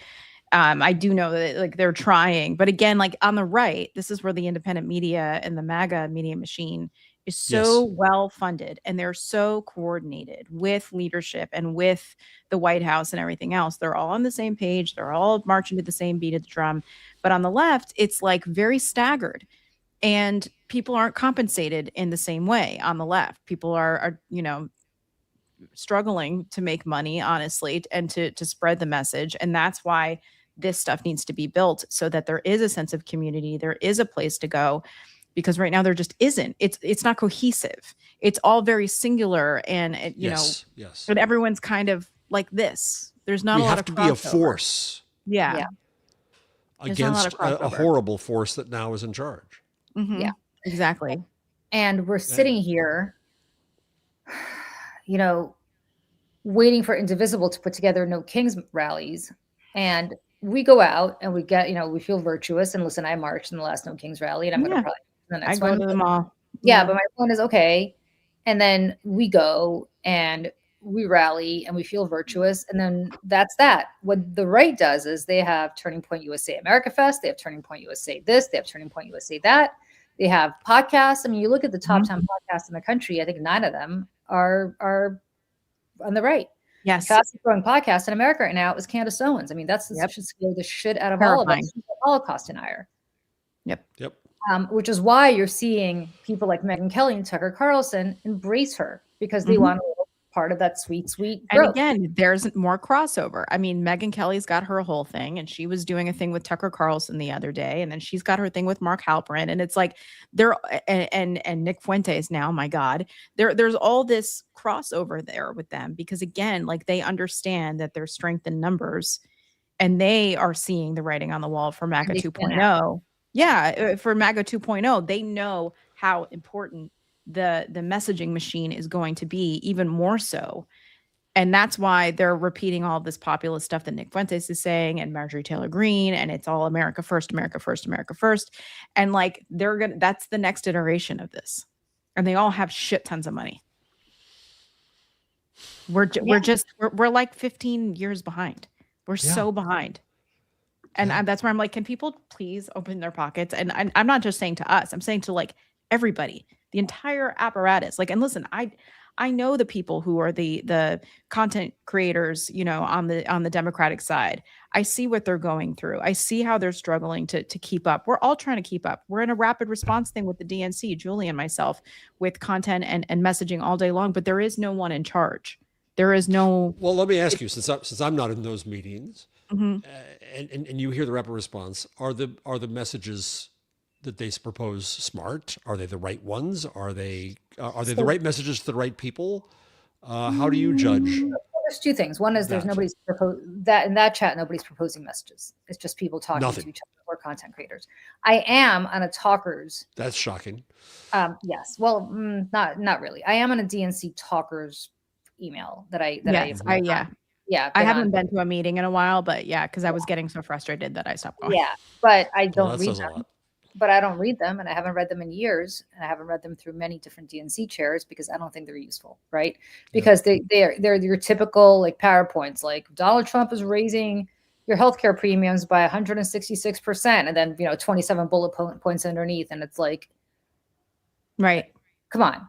I do know that like they're trying. But again, like on the right, this is where the independent media and the MAGA media machine is so well funded, and they're so coordinated with leadership and with the White House and everything else. They're all on the same page. They're all marching to the same beat of the drum. But on the left, it's like very staggered, and people aren't compensated in the same way on the left. People are struggling to make money, honestly, and to spread the message. And that's why this stuff needs to be built so that there is a sense of community. There is a place to go. Because right now there just isn't. It's not cohesive. It's all very singular, and but everyone's kind of like this. There's not a lot of crossover. We have to be a force. Yeah. Against a horrible force that now is in charge. Yeah, exactly. And we're sitting here, waiting for Indivisible to put together No Kings rallies, and we go out and we get, we feel virtuous. And listen, I marched in the last No Kings rally, and I'm going to probably the next one. To them all. Yeah, but my point is okay. And then we go and we rally and we feel virtuous, and then that's that. What the right does is they have Turning Point USA America Fest, they have Turning Point USA this, they have Turning Point USA that. They have podcasts. I mean, you look at the top 10 podcasts in the country, I think 9 of them are on the right. Yes. The fastest growing podcast in America right now is Candace Owens. I mean, that's should scare the shit out of all of us. Holocaust denier. Yep. Which is why you're seeing people like Megyn Kelly and Tucker Carlson embrace her, because they want a little part of that sweet growth. And again, there's more crossover. I mean, Megyn Kelly's got her whole thing, and she was doing a thing with Tucker Carlson the other day, and then she's got her thing with Mark Halperin, and it's like they're and Nick Fuentes now. My God, there's all this crossover there with them, because again, like they understand that there's strength in numbers, and they are seeing the writing on the wall for MAGA 2.0. Yeah, for MAGA 2.0, they know how important the messaging machine is going to be, even more so. And that's why they're repeating all this populist stuff that Nick Fuentes is saying, and Marjorie Taylor Greene, and it's all America first, America first, America first. And like that's the next iteration of this. And they all have shit tons of money. We're like 15 years behind. We're so behind. And that's where I'm like, can people please open their pockets? And I'm not just saying to us, I'm saying to like everybody, the entire apparatus. Like, and listen, I know the people who are the content creators, on the Democratic side. I see what they're going through. I see how they're struggling to keep up. We're all trying to keep up. We're in a rapid response thing with the DNC, Julie and myself, with content and messaging all day long, but there is no one in charge. There is no. Well, let me ask you, since I'm not in those meetings, and you hear the rapid response, are the messages that they propose smart? Are they the right ones? Are they the right messages to the right people? How do you judge? There's two things. One is there's nobody's that in that chat, nobody's proposing messages. It's just people talking to each other or content creators. I am on a Talkers. That's shocking. Yes. Well, not really. I am on a DNC Talkers email I haven't been to a meeting in a while, but because I was getting so frustrated that I stopped going. Yeah, but I don't read them. But I don't read them, and I haven't read them in years, and I haven't read them through many different DNC chairs because I don't think they're useful, right? Because they're your typical like PowerPoints, like Donald Trump is raising your healthcare premiums by 166%, and then 27 bullet points underneath, and it's like, right, come on.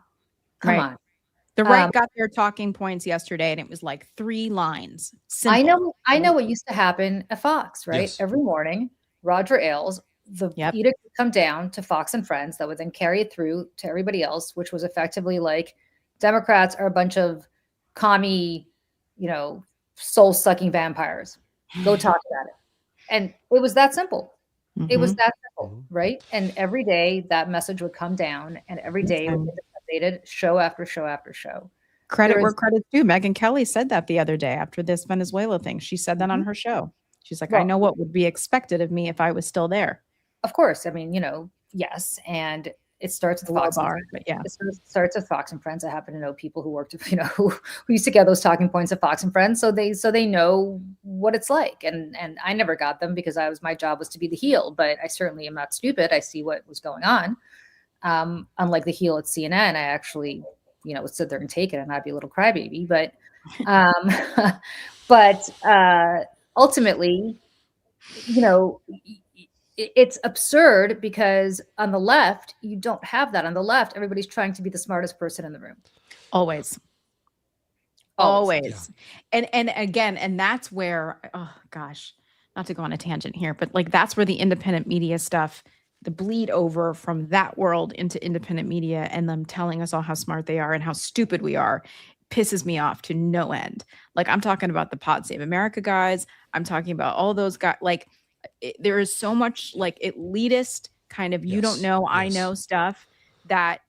The right got their talking points yesterday, and it was like 3 lines. I Simple. know what used to happen at Fox, right? Yes. Every morning, Roger Ailes, the Yep. edict would come down to Fox and Friends that would then carry it through to everybody else, which was effectively like Democrats are a bunch of commie, soul-sucking vampires. Go talk about it. And it was that simple. It was that simple, right? And every day that message would come down, and every day it would be updated, show after show after show. Credit where credit's due. Megyn Kelly said that the other day after this Venezuela thing. She said that on her show. She's like, I know what would be expected of me if I was still there. Of course. I mean, yes. And it starts with Fox. But yeah. It starts with Fox and Friends. I happen to know people who worked, who used to get those talking points at Fox and Friends. So they know what it's like. And I never got them because my job was to be the heel, but I certainly am not stupid. I see what was going on. Unlike the heel at CNN, I actually, would sit there and take it and not be a little crybaby. But, ultimately, it's absurd because on the left, you don't have that. On the left, everybody's trying to be the smartest person in the room. Always. Yeah. And again, and that's where, oh gosh, not to go on a tangent here, but like that's where the independent media stuff, the bleed over from that world into independent media and them telling us all how smart they are and how stupid we are pisses me off to no end. Like I'm talking about the Pod Save America guys. I'm talking about all those guys. Like there is so much like elitist kind of, you don't know, I know stuff that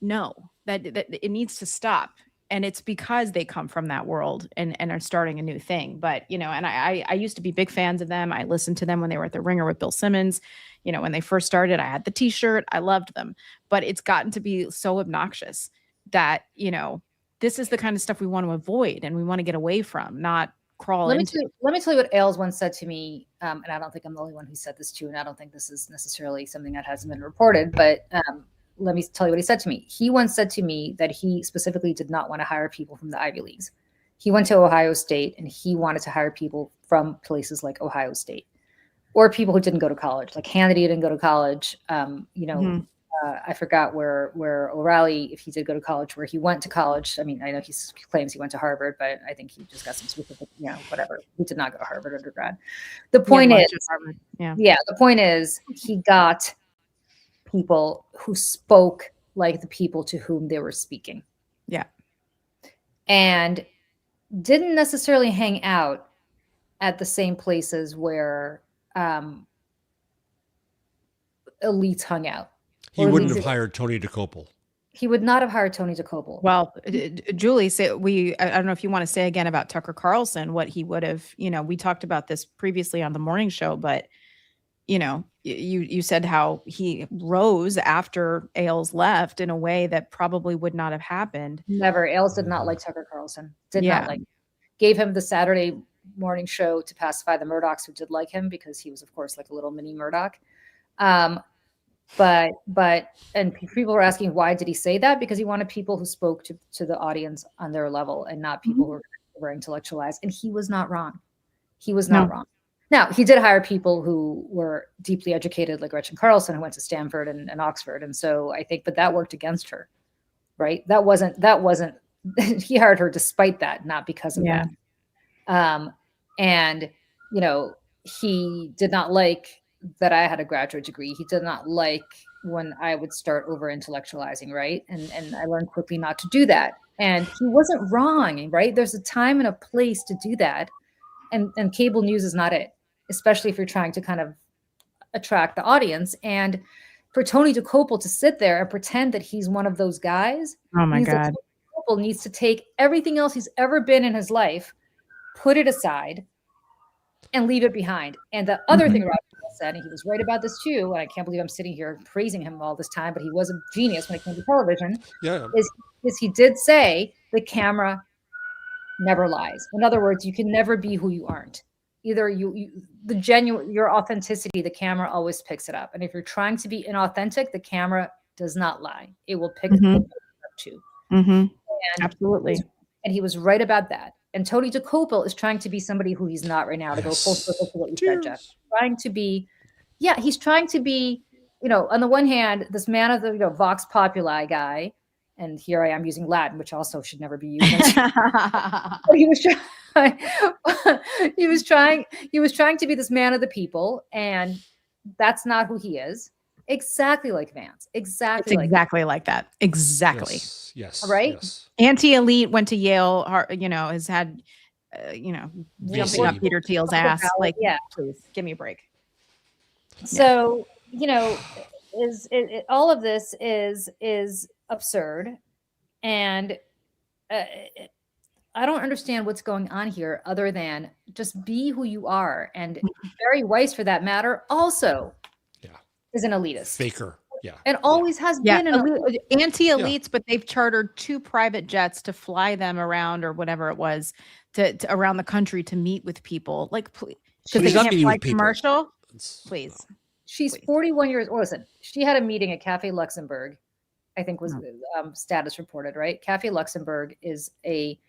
it needs to stop. And it's because they come from that world and are starting a new thing. But, and I used to be big fans of them. I listened to them when they were at the Ringer with Bill Simmons. When they first started, I had the t-shirt. I loved them. But it's gotten to be so obnoxious that, this is the kind of stuff we want to avoid and we want to get away from, not crawl into. Let me tell you what Ailes once said to me. And I don't think I'm the only one who said this to, and I don't think this is necessarily something that hasn't been reported, but let me tell you what he said to me. He once said to me that he specifically did not want to hire people from the Ivy Leagues. He went to Ohio State and he wanted to hire people from places like Ohio State or people who didn't go to college. Like Hannity didn't go to college. I forgot where O'Reilly, if he did go to college, where he went to college. I mean, I know he claims he went to Harvard, but I think he just got some specific, whatever. He did not go to Harvard undergrad. The point is, the point is he got people who spoke like the people to whom they were speaking. Yeah. And didn't necessarily hang out at the same places where elites hung out. He wouldn't have hired Tony DeCopel. He would not have hired Tony DeCopel. Well, Julie, I don't know if you want to say again about Tucker Carlson, what he would have, we talked about this previously on the morning show, but you said how he rose after Ailes left in a way that probably would not have happened. Never. Ailes did not like Tucker Carlson. Not like him. Gave him the Saturday morning show to pacify the Murdochs who did like him because he was, of course, like a little mini Murdoch. But people were asking, why did he say that? Because he wanted people who spoke to the audience on their level and not people who were intellectualized. And he was not wrong. He was not wrong. Now, he did hire people who were deeply educated, like Gretchen Carlson, who went to Stanford and Oxford. And so I think, but that worked against her, right? That wasn't, he hired her despite that, not because of that. And, he did not like that I had a graduate degree. He did not like when I would start over intellectualizing, right? And I learned quickly not to do that. And he wasn't wrong, right? There's a time and a place to do that. And cable news is not it, especially if you're trying to kind of attract the audience. And for Tony DeCopel to sit there and pretend that he's one of those guys, oh my God, Tony DeCopel needs to take everything else he's ever been in his life, put it aside, and leave it behind. And the other thing Roger said, and he was right about this too, and I can't believe I'm sitting here praising him all this time, but he was a genius when it came to television, is he did say the camera never lies. In other words, you can never be who you aren't. Either your authenticity, the camera always picks it up. And if you're trying to be inauthentic, the camera does not lie. It will pick it up too. Absolutely. And he was right about that. And Tony DeCopel is trying to be somebody who he's not right now, to go full circle to what you said, Jeff. He's trying to be, on the one hand, this man of the, Vox Populi guy, And here I am using Latin, which also should never be used. But he was trying, he was trying to be this man of the people, and that's not who he is. Exactly like Vance. Exactly. It's exactly like that. Exactly. Yes. Right? Yes. Anti-elite, went to Yale, has had, jumping up VC. Peter Thiel's ass. Like, Yeah. please give me a break. So, all of this is absurd, and I don't understand what's going on here other than just be who you are. And Barry Weiss, for that matter, also is an elitist. Faker. Yeah. And always has been Anti-elites, but they've chartered 2 private jets to fly them around, or whatever it was, to around the country to meet with people. Like, please, because they can't fly commercial. Please. She's 41 years old. Listen, she had a meeting at Cafe Luxembourg, I think was status reported, right? Cafe Luxembourg is a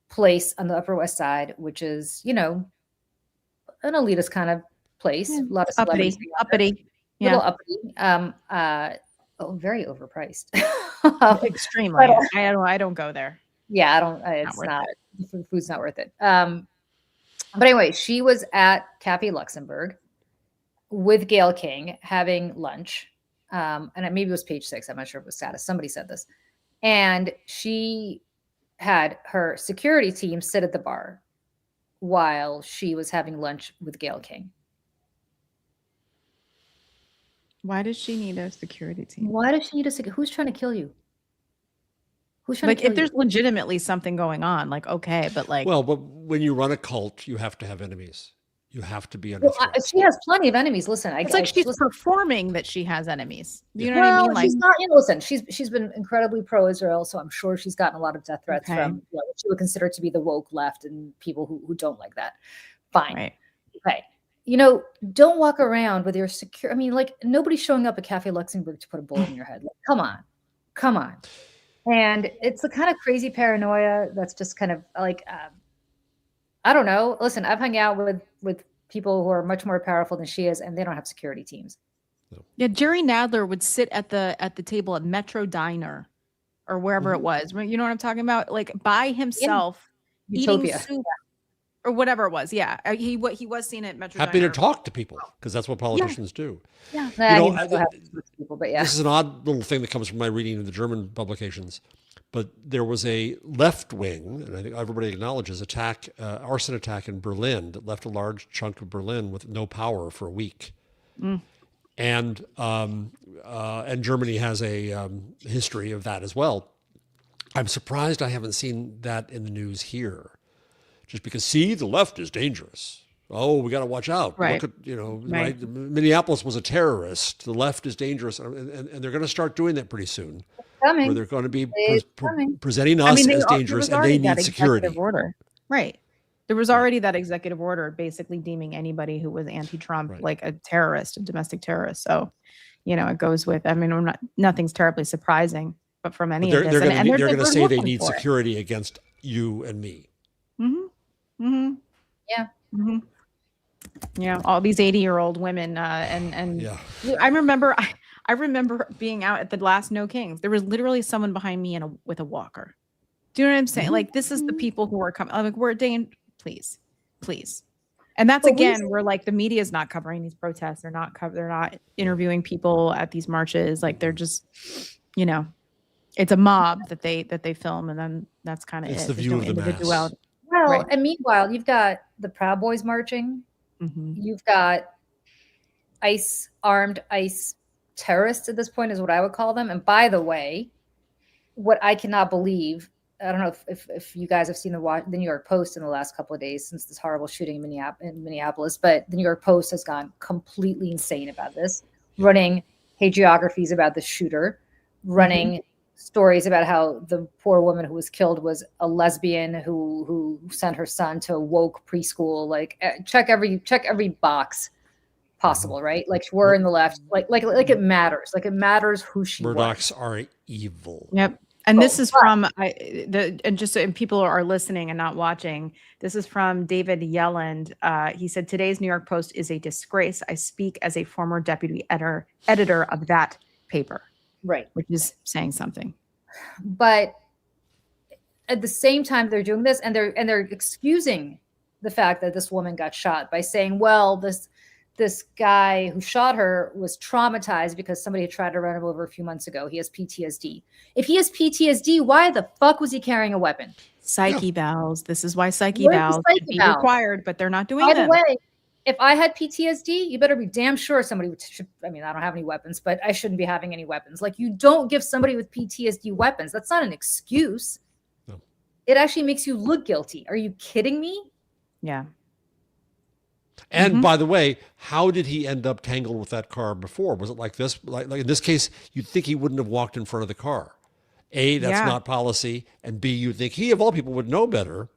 place on the Upper West Side, which is, an elitist kind of place. A lot of celebrities. Uppity. Little uppity. Very overpriced. Extremely. I don't go there. Yeah, I don't. It's not. Food's not worth it. But anyway, she was at Cafe Luxembourg with Gayle King having lunch, and maybe it was Page 6. I'm not sure if it was status. Somebody said this, and she had her security team sit at the bar while she was having lunch with Gayle King. Why does she need a security team? Why does she need a security? Who's trying to kill you? Who's trying to kill if there's legitimately something going on, like, okay, but like, well, but when you run a cult, you have to have enemies. You have to be under threat. She has plenty of enemies. Listen, it's like she's performing that she has enemies. You know what I mean? Like, she's not. Listen, she's been incredibly pro-Israel, so I'm sure she's gotten a lot of death threats from what she would consider to be the woke left and people who don't like that. Fine, right? Okay. Don't walk around with your secure. I mean, like, nobody's showing up at Cafe Luxembourg to put a bullet in your head. Like, come on. And it's the kind of crazy paranoia that's just kind of like, I don't know. Listen, I've hung out with people who are much more powerful than she is, and they don't have security teams. Yeah, Jerry Nadler would sit at the table at Metro Diner or wherever it was. You know what I'm talking about? Like, by himself, eating soup. Or whatever it was, he was seen at Metro. Happy to talk to people, because that's what politicians do. Yeah, this is an odd little thing that comes from my reading of the German publications. But there was a left wing, and I think everybody acknowledges, arson attack in Berlin that left a large chunk of Berlin with no power for a week. And Germany has a history of that as well. I'm surprised I haven't seen that in the news here. Just because, the left is dangerous. Oh, we got to watch out. Right. Look at, right? Minneapolis was a terrorist. The left is dangerous. And they're going to start doing that pretty soon. Where they're going to be presenting us as dangerous, and they need security. Order. Right. There was already that executive order basically deeming anybody who was anti-Trump like a terrorist, a domestic terrorist. So, it goes with, nothing's terribly surprising, but from any of this. They're going to say they need security against you and me. Yeah, all these 80-year-old women, and I remember being out at the last No Kings. There was literally someone behind me with a walker. Do you know what I'm saying? Like, this is the people who are coming. Like, we're please, and that's where like the media is not covering these protests. They're not interviewing people at these marches. Like, they're just, it's a mob that they film, and then that's kind of it. It's the view of the mass. Well, and meanwhile, you've got the Proud Boys marching. You've got armed ICE terrorists at this point, is what I would call them. And by the way, what I cannot believe, I don't know if you guys have seen the New York Post in the last couple of days since this horrible shooting in Minneapolis, but the New York Post has gone completely insane about this, running hagiographies about the shooter, running stories about how the poor woman who was killed was a lesbian who sent her son to a woke preschool. Like, check every box possible, right? Like, we're in the left, like it matters. Like, it matters who she was. Murdochs are evil. Yep. And this is from and people are listening and not watching. This is from David Yelland. He said, "Today's New York Post is a disgrace. I speak as a former deputy editor of that paper." Right. Which is saying something. But at the same time, they're doing this, and they're excusing the fact that this woman got shot by saying, well, this guy who shot her was traumatized because somebody had tried to run him over a few months ago. He has PTSD. If he has PTSD, why the fuck was he carrying a weapon? Psyche valves. This is why psyche Where's the valves psyche should be valve? required, but they're not doing By them. the way, if I had PTSD, you better be damn sure somebody should. I mean, I don't have any weapons, but I shouldn't be having any weapons. Like, you don't give somebody with PTSD weapons. That's not an excuse. No. It actually makes you look guilty. Are you kidding me? Yeah. And by the way, how did he end up tangled with that car before? Was it like this? Like in this case, you'd think he wouldn't have walked in front of the car. A, that's not policy. And B, you'd think he, of all people, would know better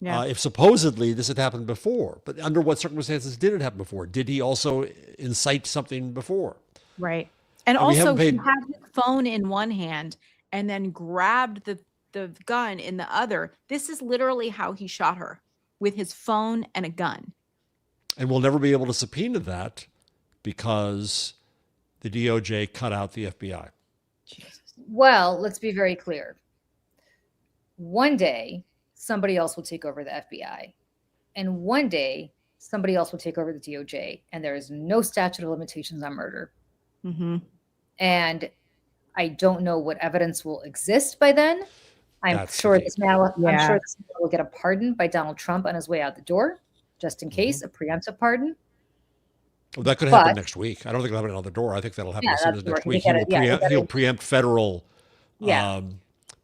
if supposedly this had happened before. But under what circumstances did it happen before? Did he also incite something before? Right. And also, he had his phone in one hand and then grabbed the gun in the other. This is literally how he shot her, with his phone and a gun. And we'll never be able to subpoena that because the DOJ cut out the FBI. Well, let's be very clear. One day, somebody else will take over the FBI. And one day, somebody else will take over the DOJ. And there is no statute of limitations on murder. Mm-hmm. And I don't know what evidence will exist by then. I'm sure this man will get a pardon by Donald Trump on his way out the door, just in case, a preemptive pardon. Well, that could happen next week. I don't think it'll happen out the door. I think that'll happen as soon as next week. He'll preempt federal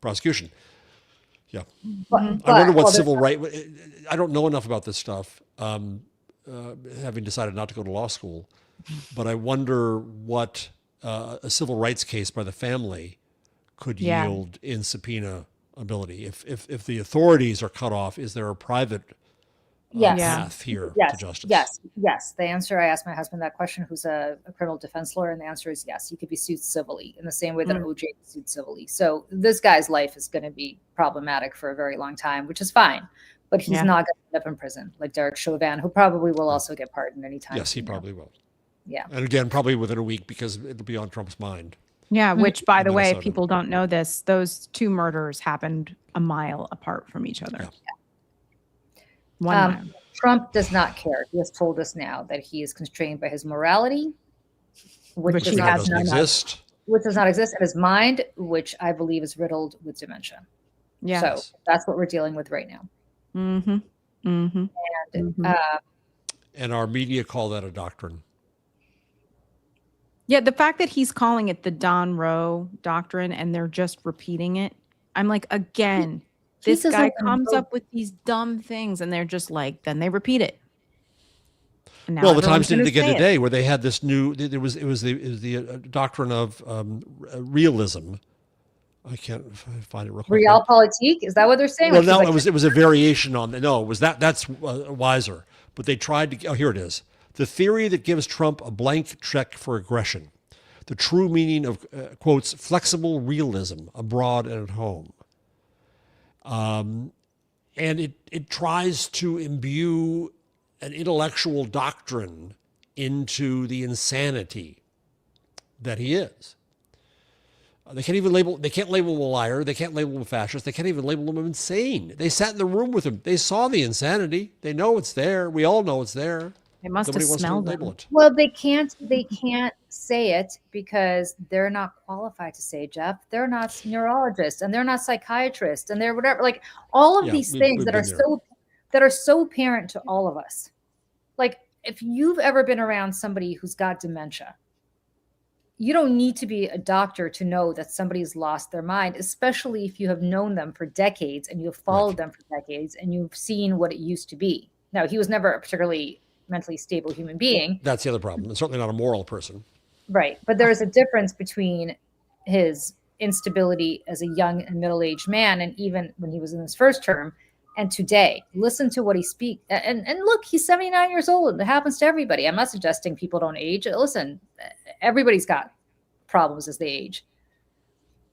prosecution. Yeah. I wonder what civil right. I don't know enough about this stuff, having decided not to go to law school. But I wonder what a civil rights case by the family could yield in subpoena ability. If the authorities are cut off, is there a private path here to justice? Yes. The answer, I asked my husband that question, who's a criminal defense lawyer, and the answer is yes. You could be sued civilly in the same way that OJ was sued civilly. So this guy's life is going to be problematic for a very long time, which is fine. But he's not going to end up in prison like Derek Chauvin, who probably will also get pardoned anytime. Yes, he probably will. Yeah. And again, probably within a week because it'll be on Trump's mind. Yeah, which, by the way, if people don't know this, those two murders happened a mile apart from each other. Yeah. 1 mile. Trump does not care. He has told us now that he is constrained by his morality, which does not exist. Which does not exist, and his mind, which I believe is riddled with dementia. Yeah. So that's what we're dealing with right now. Mm-hmm. Mm-hmm. And our media call that a doctrine. Yeah, the fact that he's calling it the Don Roe doctrine and they're just repeating it, I'm like, again, this guy comes up with these dumb things and they're just like, then they repeat it. Well, the Times did it again today, where they had this new. It was the doctrine of realism. I can't find it real quick. Realpolitik? Is that what they're saying? Well, no, it was a variation on. No, it was that's wiser. But they tried to. Oh, here it is. The theory that gives Trump a blank check for aggression, the true meaning of, quotes, flexible realism abroad and at home. And it tries to imbue an intellectual doctrine into the insanity that he is. They can't label him a liar. They can't label him a fascist. They can't even label him insane. They sat in the room with him. They saw the insanity. They know it's there. We all know it's there. They must have smelled it. Well, they can't say it because they're not qualified to say, Jeff. They're not neurologists and they're not psychiatrists and they're whatever. Like all of these things that are so apparent to all of us. Like if you've ever been around somebody who's got dementia, you don't need to be a doctor to know that somebody's lost their mind, especially if you have known them for decades and you've followed them for decades and you've seen what it used to be. Now, he was never a particularly mentally stable human being. That's the other problem. It's certainly not a moral person. Right. But there is a difference between his instability as a young and middle-aged man, and even when he was in his first term, and today. Listen to what he speaks. And look, he's 79 years old. It happens to everybody. I'm not suggesting people don't age. Listen, everybody's got problems as they age.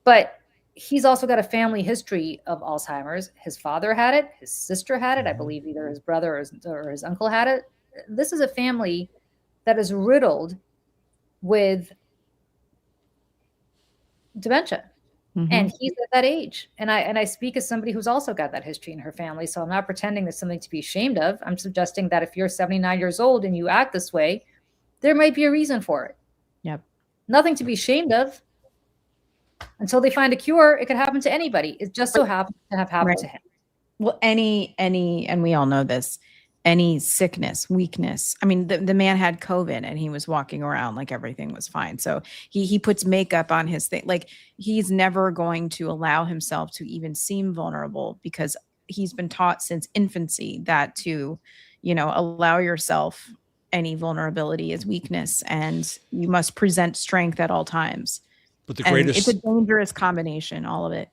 But he's also got a family history of Alzheimer's. His father had it. His sister had it. I believe either his brother or his uncle had it. This is a family that is riddled with dementia. And he's at that age. And I speak as somebody who's also got that history in her family. So I'm not pretending there's something to be ashamed of. I'm suggesting that if you're 79 years old and you act this way, there might be a reason for it. Yep. Nothing to be ashamed of. Until they find a cure, it could happen to anybody. It just so happens to have happened to him. Well, any, and we all know this, any sickness, weakness. I mean, the man had COVID and he was walking around like everything was fine. So he puts makeup on his thing. Like, he's never going to allow himself to even seem vulnerable, because he's been taught since infancy that to, allow yourself any vulnerability is weakness, and you must present strength at all times. But the And greatest, it's a dangerous combination, all of it.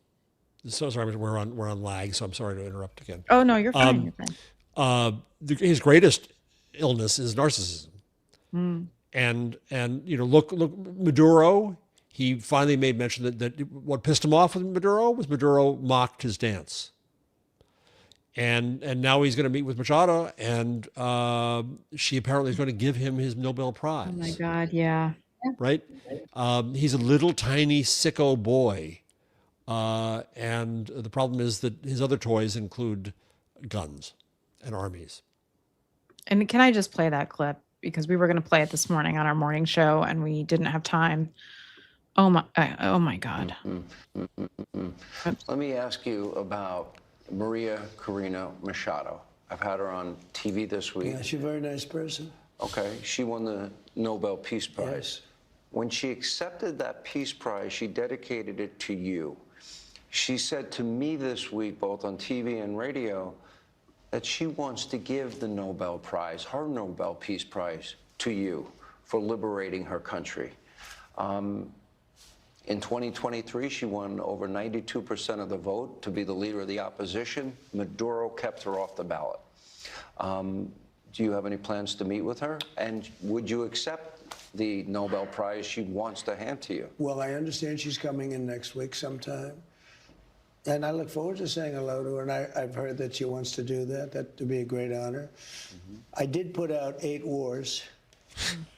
so sorry, we're on lag, so I'm sorry to interrupt again. Oh no, you're fine. You're fine. His greatest illness is narcissism. And look, Maduro, he finally made mention that what pissed him off with Maduro was Maduro mocked his dance. And now he's going to meet with Machado, and she apparently is going to give him his Nobel Prize. Oh my God, yeah. Right? He's a little tiny sicko boy. And the problem is that his other toys include guns and armies. And can I just play that clip? Because we were going to play it this morning on our morning show and we didn't have time. Oh my God. Let me ask you about Maria Corina Machado. I've had her on TV this week. Yeah, she's a very nice person. Okay, she won the Nobel Peace Prize. Yes. When she accepted that Peace Prize, she dedicated it to you. She said to me this week, both on TV and radio, that she wants to give the Nobel Prize, her Nobel Peace Prize, to you for liberating her country. In 2023, she won over 92% of the vote to be the leader of the opposition. Maduro kept her off the ballot. Do you have any plans to meet with her? And would you accept the Nobel Prize she wants to hand to you? Well, I understand she's coming in next week sometime. And I look forward to saying hello to her. And I've heard that she wants to do that. That would be a great honor. I did put out 8 wars.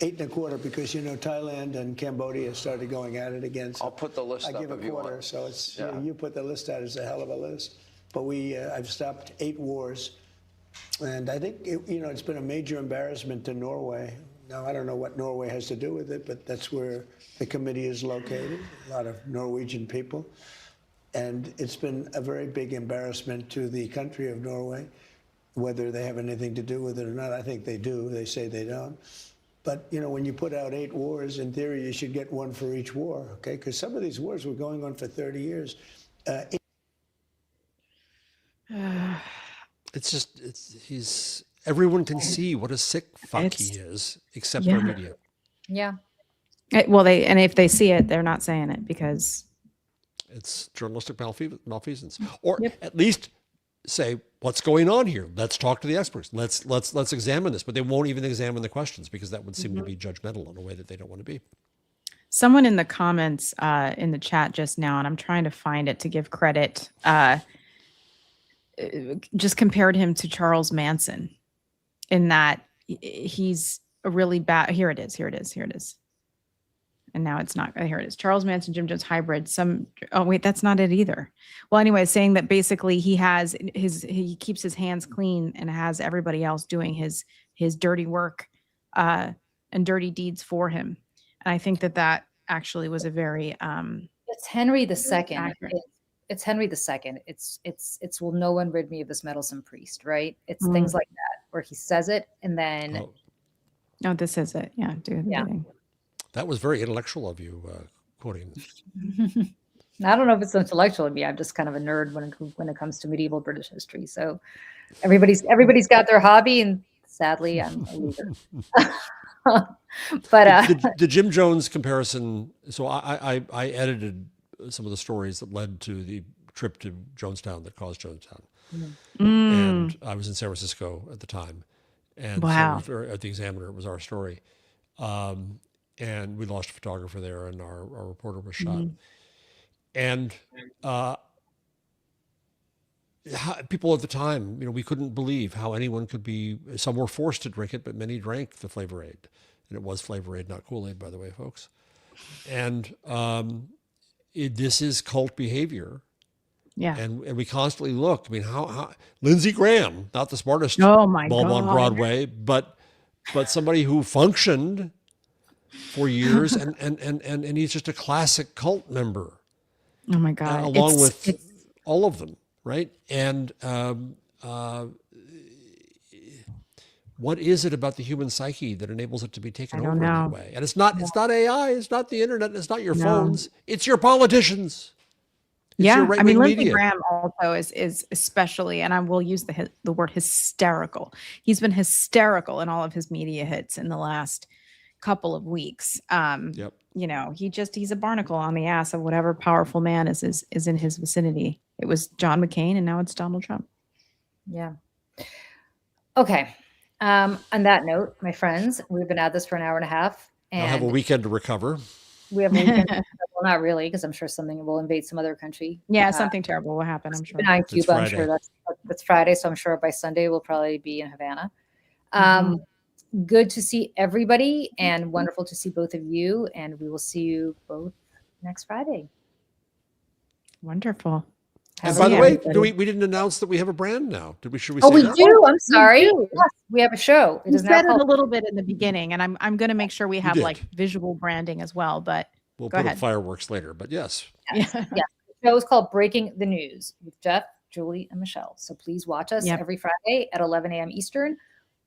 8 and a quarter, because Thailand and Cambodia started going at it again. So I'll put the list up. I give a if you quarter, want. so it's Yeah. you put the list out. It's a hell of a list. But I've stopped 8 wars, and I think it's been a major embarrassment to Norway. Now I don't know what Norway has to do with it, but that's where the committee is located. A lot of Norwegian people, and it's been a very big embarrassment to the country of Norway. Whether they have anything to do with it or not, I think they do. They say they don't. But, when you put out 8 wars, in theory, you should get 1 for each war, okay? Because some of these wars were going on for 30 years. Everyone can see what a sick fuck he is, except our media. Yeah. Well, and if they see it, they're not saying it because it's journalistic malfeasance. Or at least say, what's going on here? Let's talk to the experts. Let's examine this. But they won't even examine the questions, because that would seem to be judgmental in a way that they don't want to be. Someone in the comments in the chat just now, and I'm trying to find it to give credit, just compared him to Charles Manson in that he's a really bad. Here it is. And now it's not. Here it is. Charles Manson, Jim Jones hybrid. Oh wait, that's not it either. Well, anyway, saying that basically he keeps his hands clean and has everybody else doing his dirty work and dirty deeds for him. And I think that actually was a very it's Henry II. It's Henry II. It's will no one rid me of this meddlesome priest, right? It's things like that where he says it and then no, this is it. Yeah, That was very intellectual of you, quoting. I don't know if it's intellectual of me. I'm just kind of a nerd when it comes to medieval British history. So everybody's got their hobby, and sadly, I'm a loser. But the Jim Jones comparison. So I edited some of the stories that led to the trip to Jonestown that caused Jonestown, and I was in San Francisco at the time, and so at the Examiner, it was our story. And we lost a photographer there, and our reporter was shot. And people at the time, we couldn't believe how anyone could be. Some were forced to drink it, but many drank the Flavor Aid, and it was Flavor Aid, not Kool-Aid, by the way, folks. And this is cult behavior. Yeah. And we constantly look. I mean, how Lindsey Graham, not the smartest Oh my bulb on God. Broadway, but somebody who functioned for years, and he's just a classic cult member. Oh my God. Along with all of them, right? And what is it about the human psyche that enables it to be taken over in that way? And it's not AI, it's not the internet, it's not your phones, it's your politicians. It's your I mean, right-wing Lindsey media. Graham also is especially, and I will use the word hysterical. He's been hysterical in all of his media hits in the last couple of weeks. You know, he's a barnacle on the ass of whatever powerful man is in his vicinity. It was John McCain, and now it's Donald Trump. Yeah. Okay. On that note, my friends, we've been at this for an hour and a half, and I'll have a weekend to recover. we have a weekend. Well, not really, because I'm sure something will invade some other country. Yeah, something terrible will happen, I'm sure. Behind It's Cuba, I'm sure Friday. that's Friday, so I'm sure by Sunday we'll probably be in Havana. Good to see everybody, and wonderful to see both of you, and we will see you both next Friday. Wonderful. And by the way, we didn't announce that we have a brand now. Should we say we that? do. I'm sorry. do. Yes, we have a show. It You is now said it a called. little bit in the beginning, and I'm going to make sure we have did. like visual branding as well. But We'll go put ahead. up fireworks later, but yes. Yes. The show is called Breaking the News with Jeff, Julie, and Michelle. So please watch us every Friday at 11 a.m. Eastern.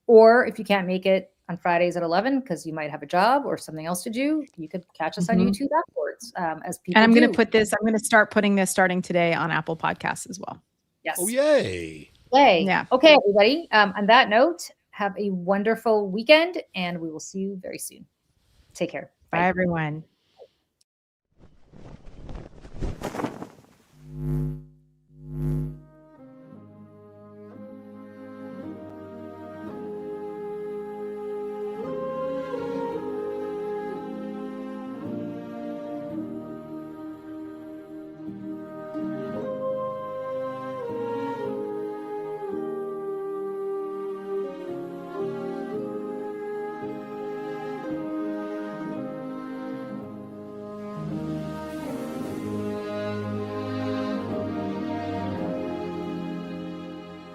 Or if you can't make it on Fridays at 11 because you might have a job or something else to do, you could catch us on YouTube afterwards. As people And I'm going do. to I'm going to start putting this starting today on Apple Podcasts as well. Yes. Oh, yay. Yay. Yeah. Okay, everybody. On that note, have a wonderful weekend, and we will see you very soon. Take care. Bye everyone.